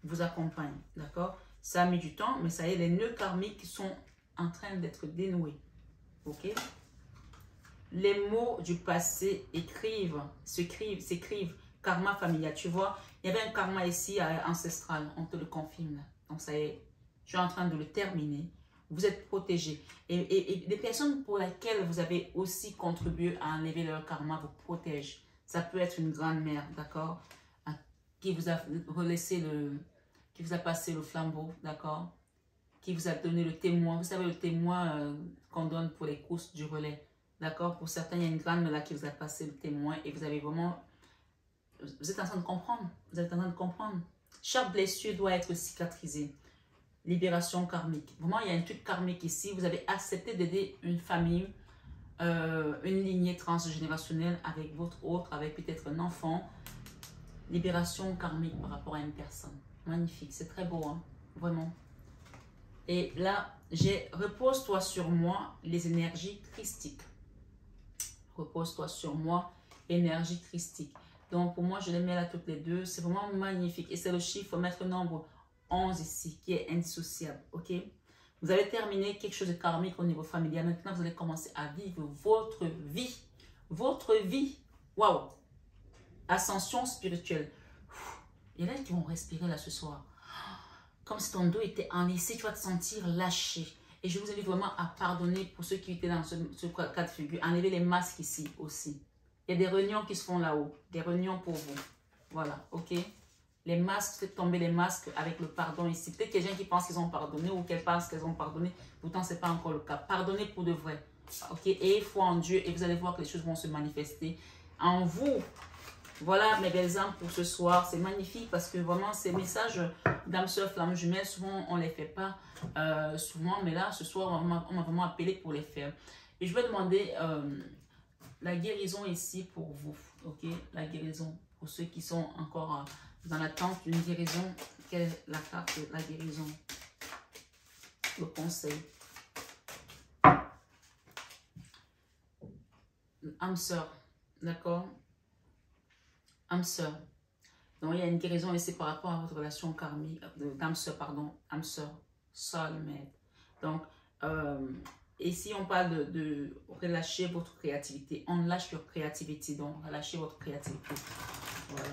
vous accompagne. D'accord? Ça a mis du temps, mais ça y est, les nœuds karmiques sont en train d'être dénoués. Ok? Les mots du passé s'écrivent. Karma familial. Tu vois, il y avait un karma ici ancestral. On te le confirme. Donc, ça y est, je suis en train de le terminer. Vous êtes protégés. Et les personnes pour lesquelles vous avez aussi contribué à enlever leur karma vous protègent. Ça peut être une grand-mère, d'accord? Qui vous a qui vous a passé le flambeau, d'accord? Qui vous a donné le témoin. Vous savez, le témoin qu'on donne pour les courses du relais. D'accord? Pour certains, il y a une grande là qui vous a passé le témoin et vous avez vraiment... Vous êtes en train de comprendre. Vous êtes en train de comprendre. Chaque blessure doit être cicatrisée. Libération karmique. Vraiment, il y a un truc karmique ici. Vous avez accepté d'aider une famille, une lignée transgénérationnelle avec votre autre, avec peut-être un enfant. Libération karmique par rapport à une personne. Magnifique. C'est très beau, hein? Vraiment. Et là, repose-toi sur moi les énergies christiques. Repose-toi sur moi, énergie christique. Donc, pour moi, je les mets là toutes les deux. C'est vraiment magnifique. Et c'est le chiffre maître nombre 11 ici, qui est indissociable. Ok? Vous avez terminé quelque chose de karmique au niveau familial. Maintenant, vous allez commencer à vivre votre vie. Votre vie. Waouh! Ascension spirituelle. Il y en a qui vont respirer là ce soir. Comme si ton dos était enlissé, tu vas te sentir lâché. Et je vous invite vraiment à pardonner pour ceux qui étaient dans ce cas de figure. Enlevez les masques ici aussi. Il y a des réunions qui se font là-haut. Des réunions pour vous. Voilà, ok? Les masques, faites tomber les masques avec le pardon ici. Peut-être qu'il y a des gens qui pensent qu'ils ont pardonné ou qu'elles pensent qu'elles ont pardonné. Pourtant, ce n'est pas encore le cas. Pardonnez pour de vrai. Ok? Et foi en Dieu et vous allez voir que les choses vont se manifester en vous. Voilà mes belles âmes pour ce soir. C'est magnifique parce que vraiment ces messages d'âme sœur, flamme jumelle, souvent on ne les fait pas souvent. Mais là, ce soir, on m'a vraiment appelé pour les faire. Et je vais demander la guérison ici pour vous. Ok, la guérison pour ceux qui sont encore dans l'attente d'une guérison. Quelle est la carte de la guérison? Le conseil. Âme sœur, d'accord? Âme sœur. Donc, il y a une guérison ici par rapport à votre relation karmique, d'âme sœur, pardon, âme sœur, soulmate. Donc, ici, on parle de relâcher votre créativité. On lâche your créativité, donc relâchez votre créativité. Voilà.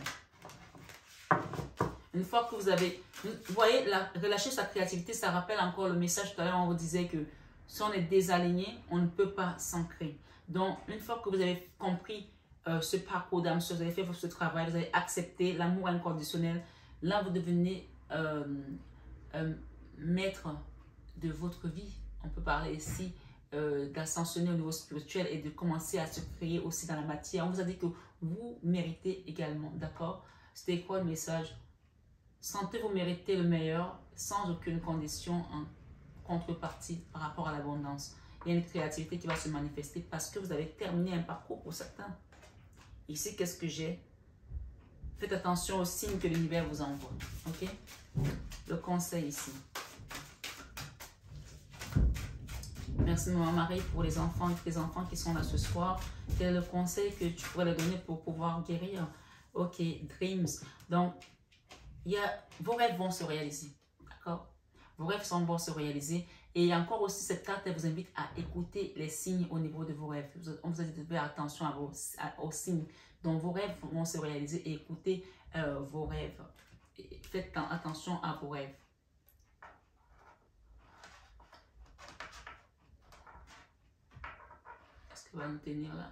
Une fois que vous avez... Vous voyez, relâcher sa créativité, ça rappelle encore le message tout à l'heure, on vous disait que si on est désaligné, on ne peut pas s'ancrer. Donc, une fois que vous avez compris ce parcours d'âme sœur, vous avez fait ce travail, vous avez accepté l'amour inconditionnel, là, vous devenez maître de votre vie. On peut parler ici d'ascensionner au niveau spirituel et de commencer à se créer aussi dans la matière. On vous a dit que vous méritez également, d'accord? C'était quoi le message? Sentez-vous mériter le meilleur sans aucune condition en contrepartie par rapport à l'abondance. Il y a une créativité qui va se manifester parce que vous avez terminé un parcours pour certains. Ici, qu'est-ce que j'ai? Faites attention aux signes que l'univers vous envoie. Ok? Le conseil ici. Merci Maman Marie pour les enfants et les enfants qui sont là ce soir. Quel est le conseil que tu pourrais leur donner pour pouvoir guérir? Ok, dreams. Donc, vos rêves vont se réaliser. D'accord? Vos rêves vont se réaliser. Et encore aussi, cette carte, elle vous invite à écouter les signes au niveau de vos rêves. On vous a dit de faire attention aux signes. Donc, vos rêves vont se réaliser et écoutez vos rêves. Faites attention à vos rêves. Est-ce qu'elle va nous tenir là?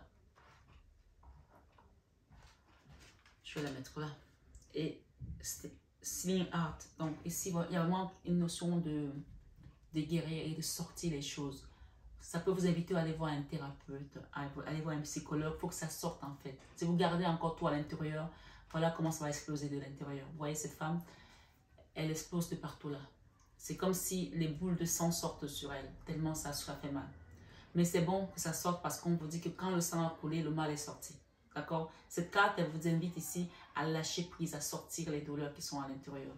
Je vais la mettre là. Et Sealing Art. Donc, ici, il y a vraiment une notion de guérir et de sortir les choses. Ça peut vous inviter à aller voir un thérapeute, à aller voir un psychologue. Il faut que ça sorte en fait. Si vous gardez encore tout à l'intérieur, voilà comment ça va exploser de l'intérieur. Vous voyez cette femme, elle explose de partout là. C'est comme si les boules de sang sortent sur elle, tellement ça fait mal. Mais c'est bon que ça sorte parce qu'on vous dit que quand le sang a coulé, le mal est sorti. D'accord? Cette carte, elle vous invite ici à lâcher prise, à sortir les douleurs qui sont à l'intérieur.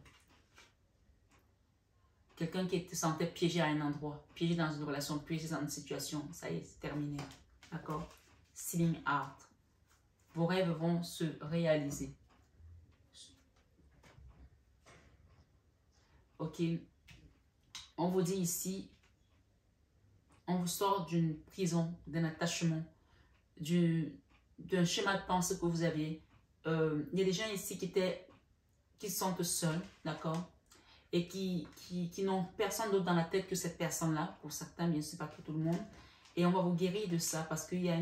Quelqu'un qui te sentait piégé à un endroit, piégé dans une relation, piégé dans une situation, ça y est, c'est terminé. D'accord? Sealing Art. Vos rêves vont se réaliser. Ok? On vous dit ici, on vous sort d'une prison, d'un attachement, d'un schéma de pensée que vous aviez. Il y a des gens ici qui se sentent seuls, d'accord? Et qui n'ont personne d'autre dans la tête que cette personne-là, pour certains, bien sûr, pas pour tout le monde. Et on va vous guérir de ça parce qu'il y a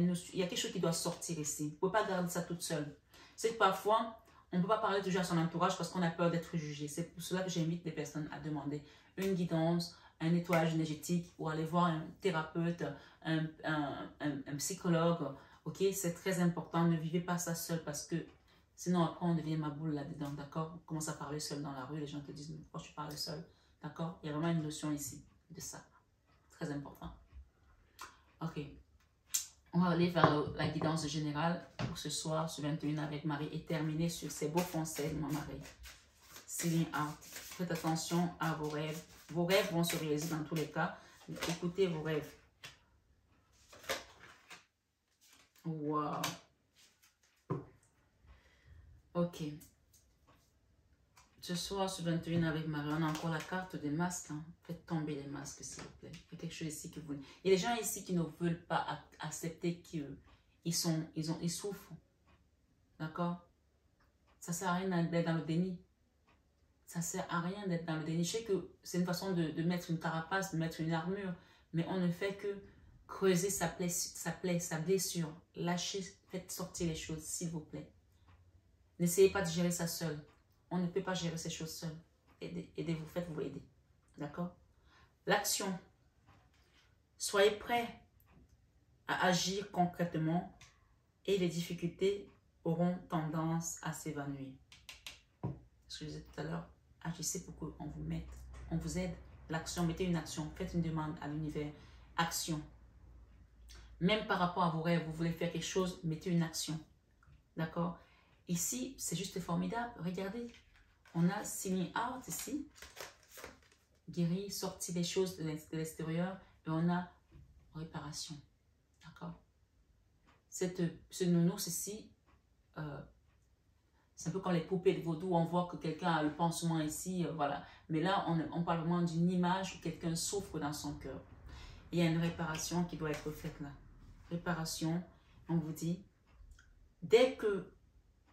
quelque chose qui doit sortir ici. Vous ne pouvez pas garder ça toute seule. C'est que parfois, on ne peut pas parler toujours à son entourage parce qu'on a peur d'être jugé. C'est pour cela que j'invite les personnes à demander une guidance, un nettoyage énergétique ou aller voir un thérapeute, un psychologue. Ok, c'est très important. Ne vivez pas ça seul parce que sinon, après, on devient ma boule là-dedans, d'accord? On commence à parler seul dans la rue, les gens te disent, mais pourquoi tu parles seul? D'accord? Il y a vraiment une notion ici de ça. Très important. Ok. On va aller vers la guidance générale pour ce soir, ce 21 avec Marie, et terminer sur ces beaux conseils de ma Marie. Sealing Art. Faites attention à vos rêves. Vos rêves vont se réaliser dans tous les cas. Écoutez vos rêves. Wow. Ok. Ce soir, ce 21 avec Marie, on a encore la carte des masques. Hein. Faites tomber les masques, s'il vous plaît. Il y a quelque chose ici que vous... Il y a des gens ici qui ne veulent pas accepter qu'ils souffrent. D'accord? Ça ne sert à rien d'être dans le déni. Ça ne sert à rien d'être dans le déni. Je sais que c'est une façon de mettre une carapace, de mettre une armure. Mais on ne fait que creuser sa plaie, sa blessure. Lâchez, faites sortir les choses, s'il vous plaît. N'essayez pas de gérer ça seul. On ne peut pas gérer ces choses seul. Aidez-vous, faites-vous aider. D'accord? L'action. Soyez prêts à agir concrètement et les difficultés auront tendance à s'évanouir. Ce que je disais tout à l'heure, agissez pour qu'on vous mette, on vous aide. L'action, mettez une action, faites une demande à l'univers. Action. Même par rapport à vos rêves, vous voulez faire quelque chose, mettez une action. D'accord? Ici, c'est juste formidable. Regardez, on a signé out ici. Guéri, sorti les choses de l'extérieur. Et on a réparation. D'accord? Ce nounours ici, c'est un peu comme les poupées de vaudou. On voit que quelqu'un a le pansement ici. Voilà. Mais là, on parle vraiment d'une image où quelqu'un souffre dans son cœur. Il y a une réparation qui doit être faite là. Réparation, on vous dit, dès que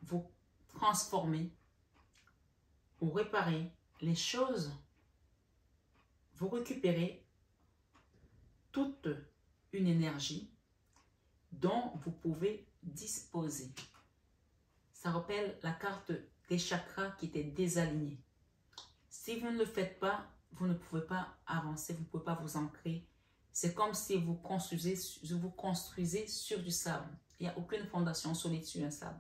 vous transformez ou réparez les choses, vous récupérez toute une énergie dont vous pouvez disposer. Ça rappelle la carte des chakras qui étaient désalignés. Si vous ne le faites pas, vous ne pouvez pas avancer, vous ne pouvez pas vous ancrer. C'est comme si vous construisez sur du sable. Il n'y a aucune fondation solide sur un sable.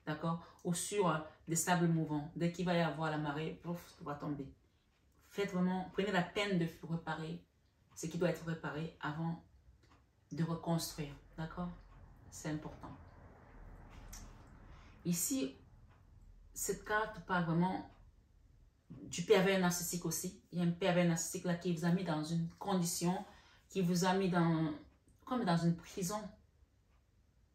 D'accord? Ou sur des sables mouvants. Dès qu'il va y avoir la marée, pouf, ça va tomber. Faites vraiment, prenez la peine de réparer ce qui doit être réparé avant de reconstruire. D'accord? C'est important. Ici, cette carte parle vraiment du pervers narcissique aussi. Il y a un pervers narcissique là qui vous a mis dans une condition, qui vous a mis comme dans une prison.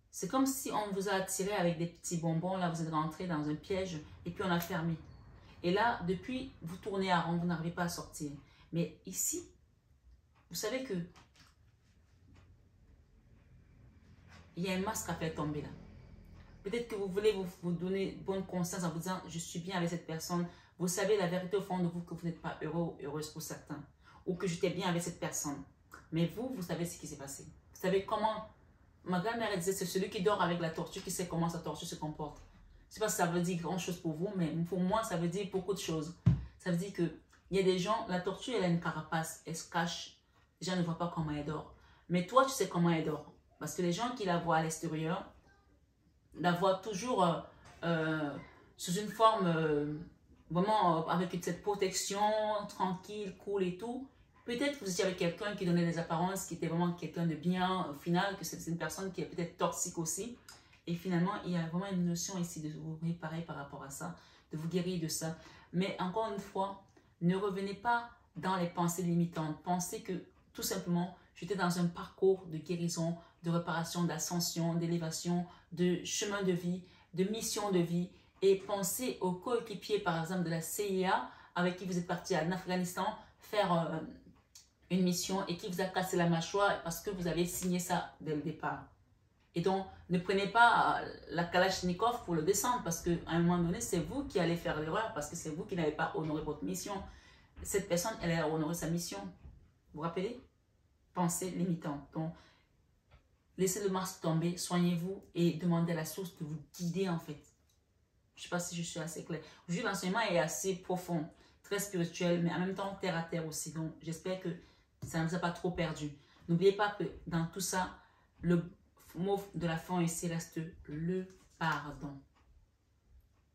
C'est comme si on vous a attiré avec des petits bonbons. Là, vous êtes rentré dans un piège et puis on a fermé. Et là, depuis, vous tournez à rond, vous n'arrivez pas à sortir. Mais ici, vous savez que il y a un masque à faire tomber là. Peut-être que vous voulez vous donner bonne conscience en vous disant, je suis bien avec cette personne. Vous savez la vérité au fond de vous que vous n'êtes pas heureux ou heureuse pour certains. Ou que j'étais bien avec cette personne. Mais vous savez ce qui s'est passé. Vous savez comment... Ma grand-mère disait, c'est celui qui dort avec la tortue qui sait comment sa tortue se comporte. Je ne sais pas si ça veut dire grand-chose pour vous, mais pour moi, ça veut dire beaucoup de choses. Ça veut dire qu'il y a des gens, la tortue, elle a une carapace, elle se cache. Les gens ne voient pas comment elle dort. Mais toi, tu sais comment elle dort. Parce que les gens qui la voient à l'extérieur, la voient toujours sous une forme vraiment avec cette protection, tranquille, cool et tout. Peut-être que vous étiez avec quelqu'un qui donnait des apparences, qui était vraiment quelqu'un de bien, au final, que c'est une personne qui est peut-être toxique aussi. Et finalement, il y a vraiment une notion ici de vous réparer par rapport à ça, de vous guérir de ça. Mais encore une fois, ne revenez pas dans les pensées limitantes. Pensez que, tout simplement, j'étais dans un parcours de guérison, de réparation, d'ascension, d'élévation, de chemin de vie, de mission de vie. Et pensez aux coéquipiers, par exemple, de la CIA, avec qui vous êtes parti en Afghanistan, faire une mission et qui vous a cassé la mâchoire parce que vous avez signé ça dès le départ. Et donc, ne prenez pas la Kalachnikov pour le descendre parce qu'à un moment donné, c'est vous qui allez faire l'erreur parce que c'est vous qui n'avez pas honoré votre mission. Cette personne, elle a honoré sa mission. Vous vous rappelez? Pensée limitante. Donc, laissez le masque tomber, soignez-vous et demandez à la source de vous guider en fait. Je ne sais pas si je suis assez claire. Aujourd'hui, l'enseignement est assez profond, très spirituel, mais en même temps terre à terre aussi. Donc, j'espère que ça ne vous a pas trop perdu. N'oubliez pas que dans tout ça, le mot de la fin ici reste le pardon.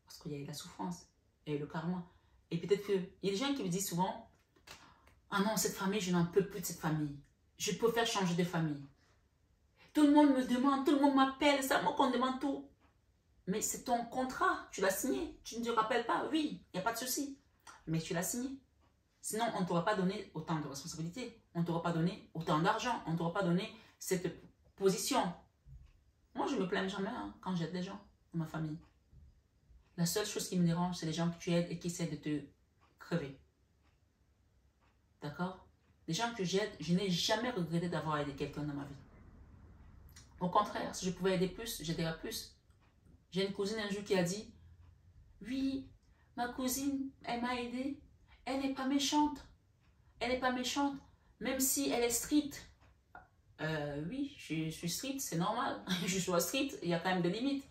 Parce qu'il y a eu la souffrance, il y a eu le karma. Et peut-être qu'il y a des gens qui me disent souvent, ah non, cette famille, je n'en peux plus de cette famille. Je peux faire changer de famille. Tout le monde me demande, tout le monde m'appelle, c'est à moi qu'on demande tout. Mais c'est ton contrat, tu l'as signé. Tu ne te rappelles pas, oui, il n'y a pas de souci. Mais tu l'as signé. Sinon, on ne t'aura pas donné autant de responsabilités. On ne t'aura pas donné autant d'argent. On ne t'aura pas donné cette position. Moi, je ne me plains jamais quand j'aide les gens dans ma famille. La seule chose qui me dérange, c'est les gens que tu aides et qui essaient de te crever. D'accord? Les gens que j'aide, je n'ai jamais regretté d'avoir aidé quelqu'un dans ma vie. Au contraire, si je pouvais aider plus, j'aiderais plus. J'ai une cousine un jour qui a dit, oui, ma cousine, elle m'a aidé. Elle n'est pas méchante. Elle n'est pas méchante. Même si elle est stricte. Oui, je suis stricte, c'est normal. Je suis stricte, il y a quand même des limites.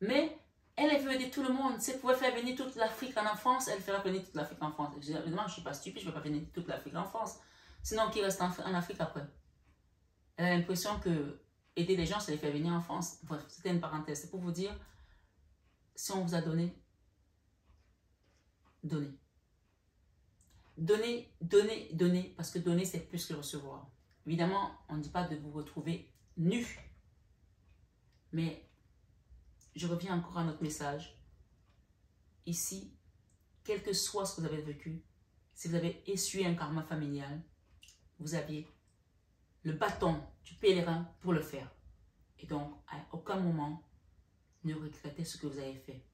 Mais elle veut aider tout le monde. Si elle pouvait faire venir toute l'Afrique en France, elle ferait venir toute l'Afrique en France. Évidemment, je ne suis pas stupide, je ne vais pas venir toute l'Afrique en France. Sinon, qui reste en Afrique après? Elle a l'impression que aider les gens, ça les fait venir en France. Bref, c'était une parenthèse. C'est pour vous dire, si on vous a donné, donnez. Donnez, donnez, donnez, parce que donner, c'est plus que recevoir. Évidemment, on ne dit pas de vous retrouver nu. Mais je reviens encore à notre message. Ici, quel que soit ce que vous avez vécu, si vous avez essuyé un karma familial, vous aviez le bâton du pèlerin pour le faire. Et donc, à aucun moment, ne regrettez ce que vous avez fait.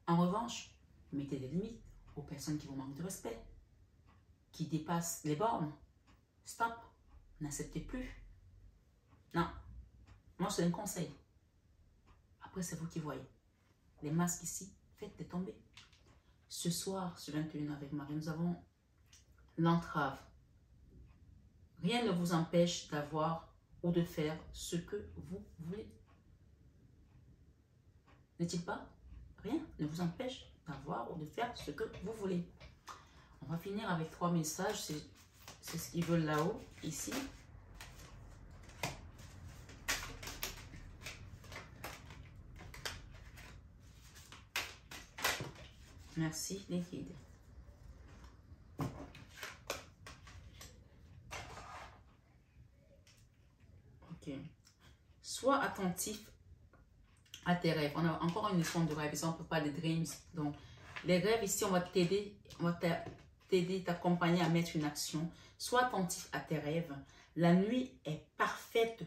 En revanche, mettez des limites aux personnes qui vous manquent de respect, qui dépassent les bornes. Stop, n'acceptez plus. Non, moi c'est un conseil. Après, c'est vous qui voyez. Les masques ici, faites-les tomber. Ce soir, ce 21 avec Marie, nous avons l'entrave. Rien ne vous empêche d'avoir ou de faire ce que vous voulez. N'est-il pas? Rien ne vous empêche d'avoir ou de faire ce que vous voulez. On va finir avec 3 messages. C'est ce qu'ils veulent là-haut, ici. Merci, les guides. Ok. Sois attentif à tes rêves. On a encore une leçon de rêve. Ici, on ne peut pas de dreams. Donc, les rêves, ici, on va t'aider. On va t'aider, t'accompagner à mettre une action. Sois attentif à tes rêves. La nuit est parfaite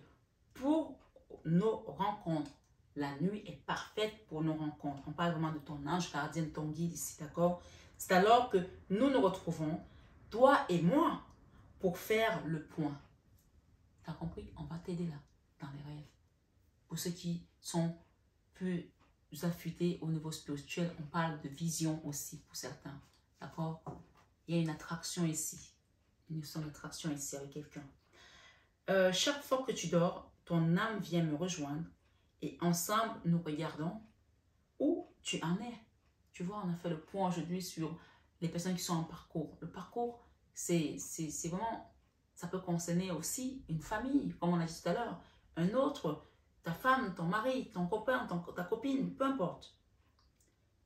pour nos rencontres. La nuit est parfaite pour nos rencontres. On parle vraiment de ton ange gardien, de ton guide ici, d'accord? C'est alors que nous nous retrouvons, toi et moi, pour faire le point. T'as compris? On va t'aider là, dans les rêves. Pour ceux qui sont plus affûtés au niveau spirituel, on parle de vision aussi pour certains. D'accord? Il y a une attraction ici. Une notion d'attraction ici avec quelqu'un. Chaque fois que tu dors, ton âme vient me rejoindre et ensemble, nous regardons où tu en es. Tu vois, on a fait le point aujourd'hui sur les personnes qui sont en parcours. Le parcours, c'est vraiment, ça peut concerner aussi une famille, comme on a dit tout à l'heure. Un autre, ta femme, ton mari, ton copain, ta copine, peu importe.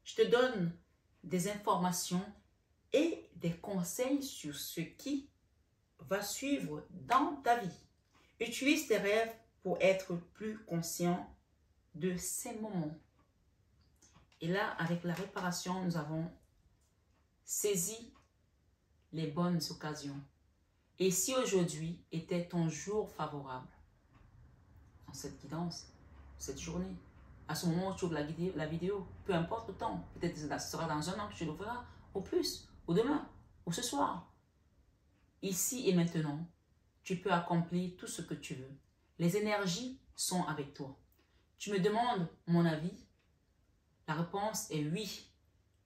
Je te donne des informations et des conseils sur ce qui va suivre dans ta vie. Utilise tes rêves pour être plus conscient de ces moments. Et là, avec la réparation, nous avons saisi les bonnes occasions. Et si aujourd'hui était ton jour favorable, dans cette guidance, cette journée, à ce moment où tu ouvres la vidéo, peu importe le temps, peut-être que ce sera dans un an que tu l'ouvriras, ou plus, ou demain, ou ce soir. Ici et maintenant, tu peux accomplir tout ce que tu veux. Les énergies sont avec toi. Tu me demandes mon avis? La réponse est oui.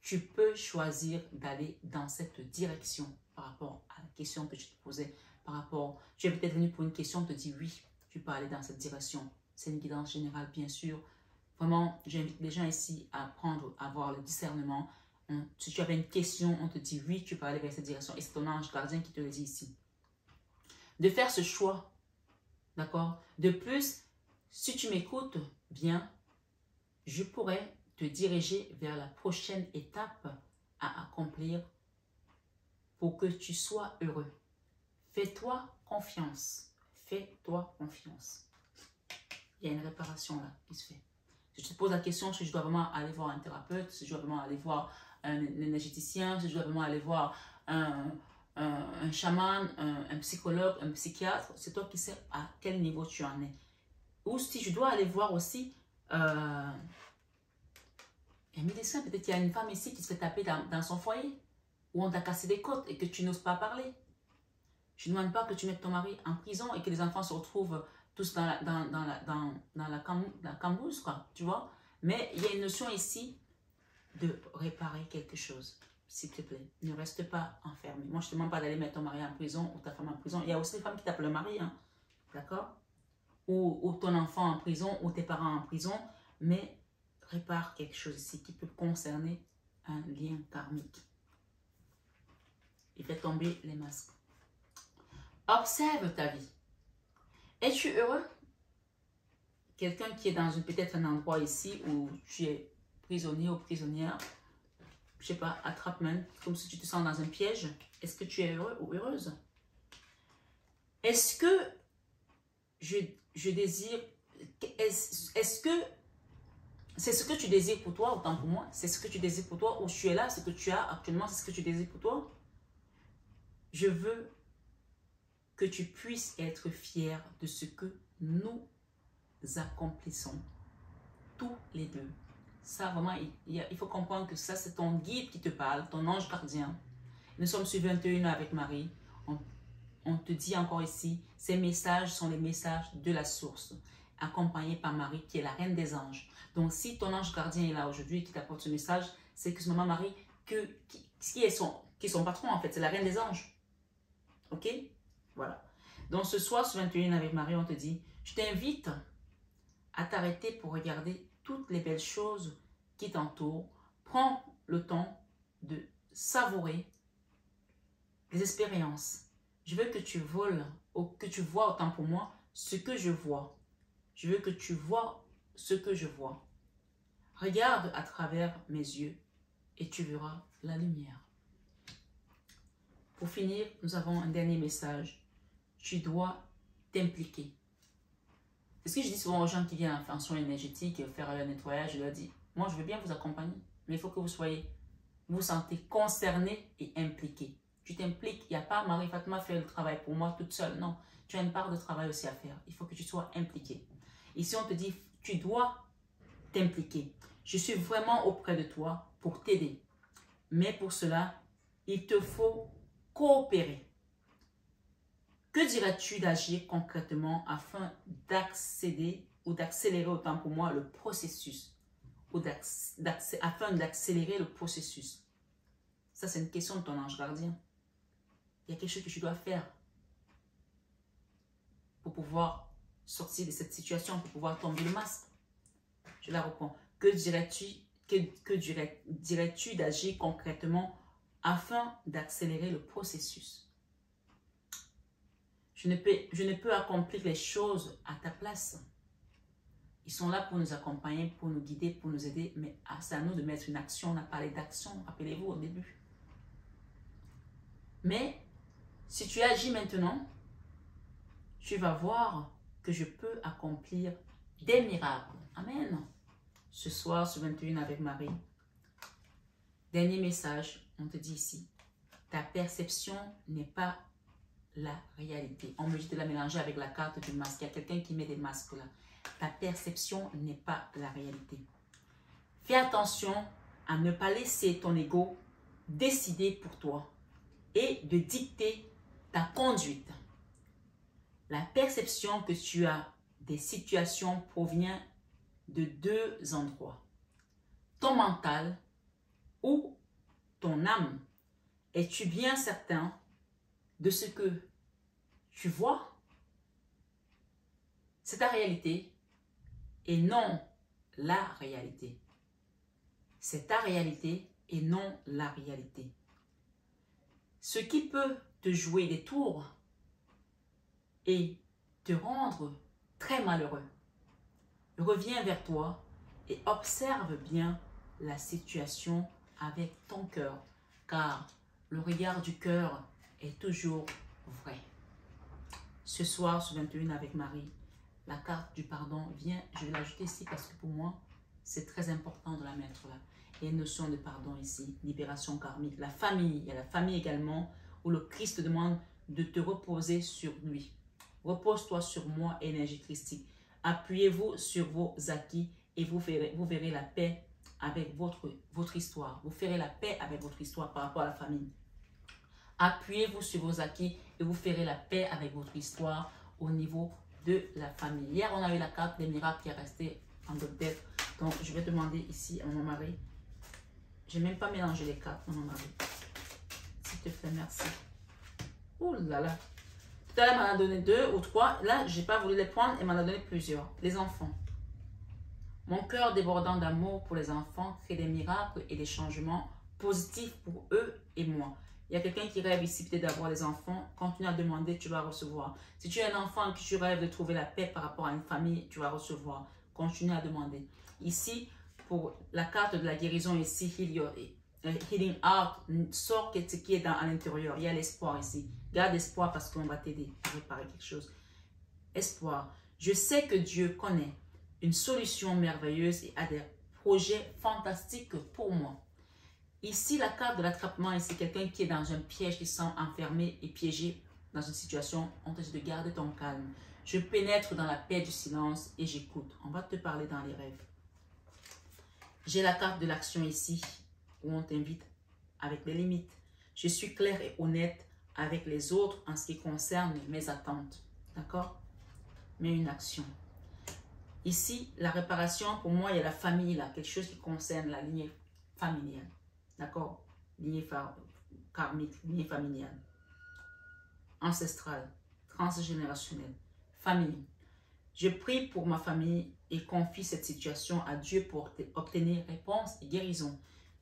Tu peux choisir d'aller dans cette direction par rapport à la question que je te posais. Par rapport, tu es peut-être venu pour une question, on te dit oui, tu peux aller dans cette direction. C'est une guidance générale, bien sûr. Vraiment, j'invite les gens ici à apprendre à avoir le discernement. Si tu avais une question, on te dit oui, tu peux aller vers cette direction. Et c'est ton ange gardien qui te le dit ici. De faire ce choix, d'accord? De plus, si tu m'écoutes bien, je pourrais te diriger vers la prochaine étape à accomplir pour que tu sois heureux. Fais-toi confiance. Fais-toi confiance. Il y a une réparation là qui se fait. Si je te pose la question si je dois vraiment aller voir un thérapeute, si je dois vraiment aller voir un énergéticien, si je dois vraiment aller voir un chaman, un psychologue, un psychiatre, c'est toi qui sais à quel niveau tu en es. Ou si je dois aller voir aussi un médecin, peut-être qu'il y a une femme ici qui se fait taper dans son foyer, où on t'a cassé des côtes et que tu n'oses pas parler. Je ne demande pas que tu mettes ton mari en prison et que les enfants se retrouvent tous dans la cambouise, quoi, tu vois. Mais il y a une notion ici de réparer quelque chose. S'il te plaît, ne reste pas enfermé. Moi, je ne te demande pas d'aller mettre ton mari en prison ou ta femme en prison. Il y a aussi des femmes qui tapent le mari, hein, d'accord? Ou ton enfant en prison ou tes parents en prison. Mais répare quelque chose ici qui peut concerner un lien karmique. Et fais tomber les masques. Observe ta vie. Es-tu heureux? Quelqu'un qui est dans peut-être un endroit ici où tu es prisonnier ou prisonnière, je sais pas, attrape-main, comme si tu te sens dans un piège. Est-ce que tu es heureux ou heureuse? Est-ce que je désire, est-ce que c'est ce que tu désires pour toi, autant pour moi, c'est ce que tu désires pour toi, ou tu es là, ce que tu as actuellement, c'est ce que tu désires pour toi? Je veux que tu puisses être fier de ce que nous accomplissons, tous les deux. Ça, vraiment, il faut comprendre que ça, c'est ton guide qui te parle, ton ange gardien. Nous sommes sur 21 avec Marie. On te dit encore ici, ces messages sont les messages de la source, accompagnés par Marie, qui est la reine des anges. Donc, si ton ange gardien est là aujourd'hui et qui t'apporte ce message, c'est que ce maman Marie, qui est son patron, en fait, c'est la reine des anges. Ok? Voilà. Donc, ce soir, sur 21 avec Marie, on te dit, je t'invite à t'arrêter pour regarder toutes les belles choses qui t'entourent. Prends le temps de savourer les expériences. Je veux que tu voles, ou que tu vois autant pour moi ce que je vois. Je veux que tu vois ce que je vois. Regarde à travers mes yeux et tu verras la lumière. Pour finir, nous avons un dernier message. Tu dois t'impliquer. C'est ce que je dis souvent aux gens qui viennent en soins énergétiques, faire le nettoyage. Je leur dis, moi je veux bien vous accompagner, mais il faut que vous vous sentez concerné et impliqué. Tu t'impliques, il n'y a pas Marie-Fatma faire le travail pour moi toute seule. Non, tu as une part de travail aussi à faire. Il faut que tu sois impliqué. Ici, on te dit, tu dois t'impliquer. Je suis vraiment auprès de toi pour t'aider. Mais pour cela, il te faut coopérer. Que dirais-tu d'agir concrètement afin d'accéder ou d'accélérer autant pour moi le processus ou afin d'accélérer le processus? Ça, c'est une question de ton ange gardien. Il y a quelque chose que tu dois faire pour pouvoir sortir de cette situation, pour pouvoir tomber le masque. Je la reprends. Que dirais-tu d'agir concrètement afin d'accélérer le processus? Je ne peux accomplir les choses à ta place. Ils sont là pour nous accompagner, pour nous guider, pour nous aider, mais c'est à nous de mettre une action. On a parlé d'action, rappelez-vous au début. Mais si tu agis maintenant, tu vas voir que je peux accomplir des miracles. Amen. Ce soir, sur 21 avec Marie, dernier message, on te dit ici, ta perception n'est pas la réalité. On me dit de la mélanger avec la carte du masque. Il y a quelqu'un qui met des masques là. Ta perception n'est pas la réalité. Fais attention à ne pas laisser ton ego décider pour toi et de dicter ta conduite. La perception que tu as des situations provient de deux endroits. Ton mental ou ton âme. Es-tu bien certain de ce que tu vois? C'est ta réalité et non la réalité. C'est ta réalité et non la réalité. Ce qui peut te jouer des tours et te rendre très malheureux. Reviens vers toi et observe bien la situation avec ton cœur, car le regard du cœur est toujours vrai. Ce soir, sur 21 avec Marie, la carte du pardon vient, je vais l'ajouter ici parce que pour moi, c'est très important de la mettre là. Il y a une notion de pardon ici, libération karmique. La famille, il y a la famille également, où le Christ te demande de te reposer sur lui. Repose-toi sur moi, énergie christique. Appuyez-vous sur vos acquis et vous verrez la paix avec votre histoire. Vous ferez la paix avec votre histoire par rapport à la famille. Appuyez-vous sur vos acquis et vous ferez la paix avec votre histoire au niveau de la famille. Hier, on a eu la carte des miracles qui est restée en d'autres têtes. Donc, je vais demander ici à mon mari. Je n'ai même pas mélangé les cartes, mon mari. S'il te plaît, merci. Ouh là là. Tout à l'heure, elle m'en a donné 2 ou 3. Là, je n'ai pas voulu les prendre. Elle m'en a donné plusieurs. Les enfants. Mon cœur débordant d'amour pour les enfants crée des miracles et des changements positifs pour eux et moi. Il y a quelqu'un qui rêve ici peut-être d'avoir des enfants. Continue à demander, tu vas recevoir. Si tu es un enfant et que tu rêves de trouver la paix par rapport à une famille, tu vas recevoir. Continue à demander. Ici, pour la carte de la guérison ici, Healing Heart, sort ce qui est à l'intérieur. Il y a l'espoir ici. Garde espoir parce qu'on va t'aider à réparer quelque chose. Espoir. Je sais que Dieu connaît une solution merveilleuse et a des projets fantastiques pour moi. Ici, la carte de l'attrapement, c'est quelqu'un qui est dans un piège, qui se sent enfermé et piégé dans une situation. On te dit de garder ton calme. Je pénètre dans la paix du silence et j'écoute. On va te parler dans les rêves. J'ai la carte de l'action ici, où on t'invite avec des limites. Je suis claire et honnête avec les autres en ce qui concerne mes attentes. D'accord? Mais une action. Ici, la réparation, pour moi, il y a la famille là, quelque chose qui concerne la lignée familiale. D'accord? Lignée karmique, lignée familiale. Ancestrale, transgénérationnelle, famille. Je prie pour ma famille et confie cette situation à Dieu pour obtenir réponse et guérison.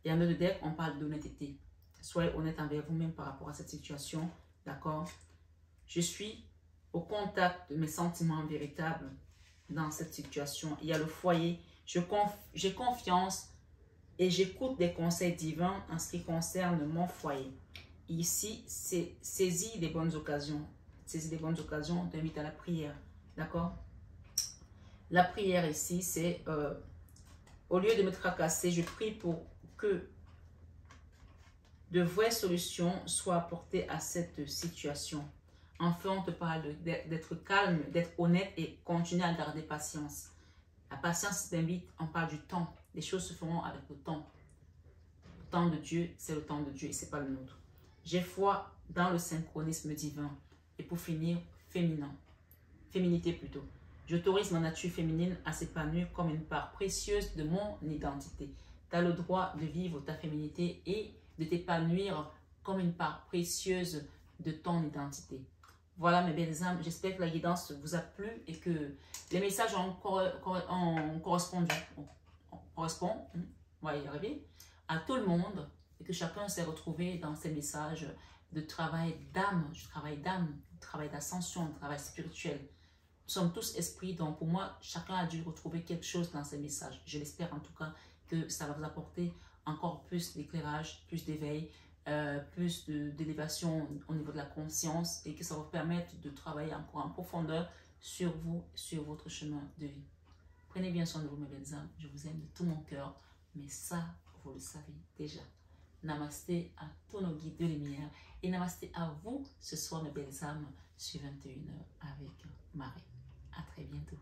Et en mode de deck, on parle d'honnêteté. Soyez honnête envers vous-même par rapport à cette situation. D'accord? Je suis au contact de mes sentiments véritables dans cette situation. Il y a le foyer. J'ai confiance et j'écoute des conseils divins en ce qui concerne mon foyer. Ici, c'est saisis des bonnes occasions. Saisis des bonnes occasions, on t'invite à la prière. D'accord? La prière ici, c'est au lieu de me tracasser, je prie pour que de vraies solutions soient apportées à cette situation. Enfin, on te parle d'être calme, d'être honnête et continuer à garder patience. La patience t'invite, on parle du temps. Les choses se feront avec le temps. Le temps de Dieu, c'est le temps de Dieu et ce n'est pas le nôtre. J'ai foi dans le synchronisme divin. Et pour finir, féminin. Féminité plutôt. J'autorise ma nature féminine à s'épanouir comme une part précieuse de mon identité. Tu as le droit de vivre ta féminité et de t'épanouir comme une part précieuse de ton identité. Voilà mes belles âmes, j'espère que la guidance vous a plu et que les messages ont correspondu, on va y arriver, à tout le monde et que chacun s'est retrouvé dans ces messages de travail d'âme, du travail d'ascension, du travail spirituel. Nous sommes tous esprits, donc pour moi, chacun a dû retrouver quelque chose dans ces messages. Je l'espère en tout cas que ça va vous apporter encore plus d'éclairage, plus d'éveil, plus d'élévation au niveau de la conscience et que ça va vous permettre de travailler encore en profondeur sur vous, sur votre chemin de vie. Prenez bien soin de vous, mes belles âmes. Je vous aime de tout mon cœur, mais ça, vous le savez déjà. Namasté à tous nos guides de lumière et namasté à vous ce soir, mes belles âmes, sur 21h avec Marie. À très bientôt.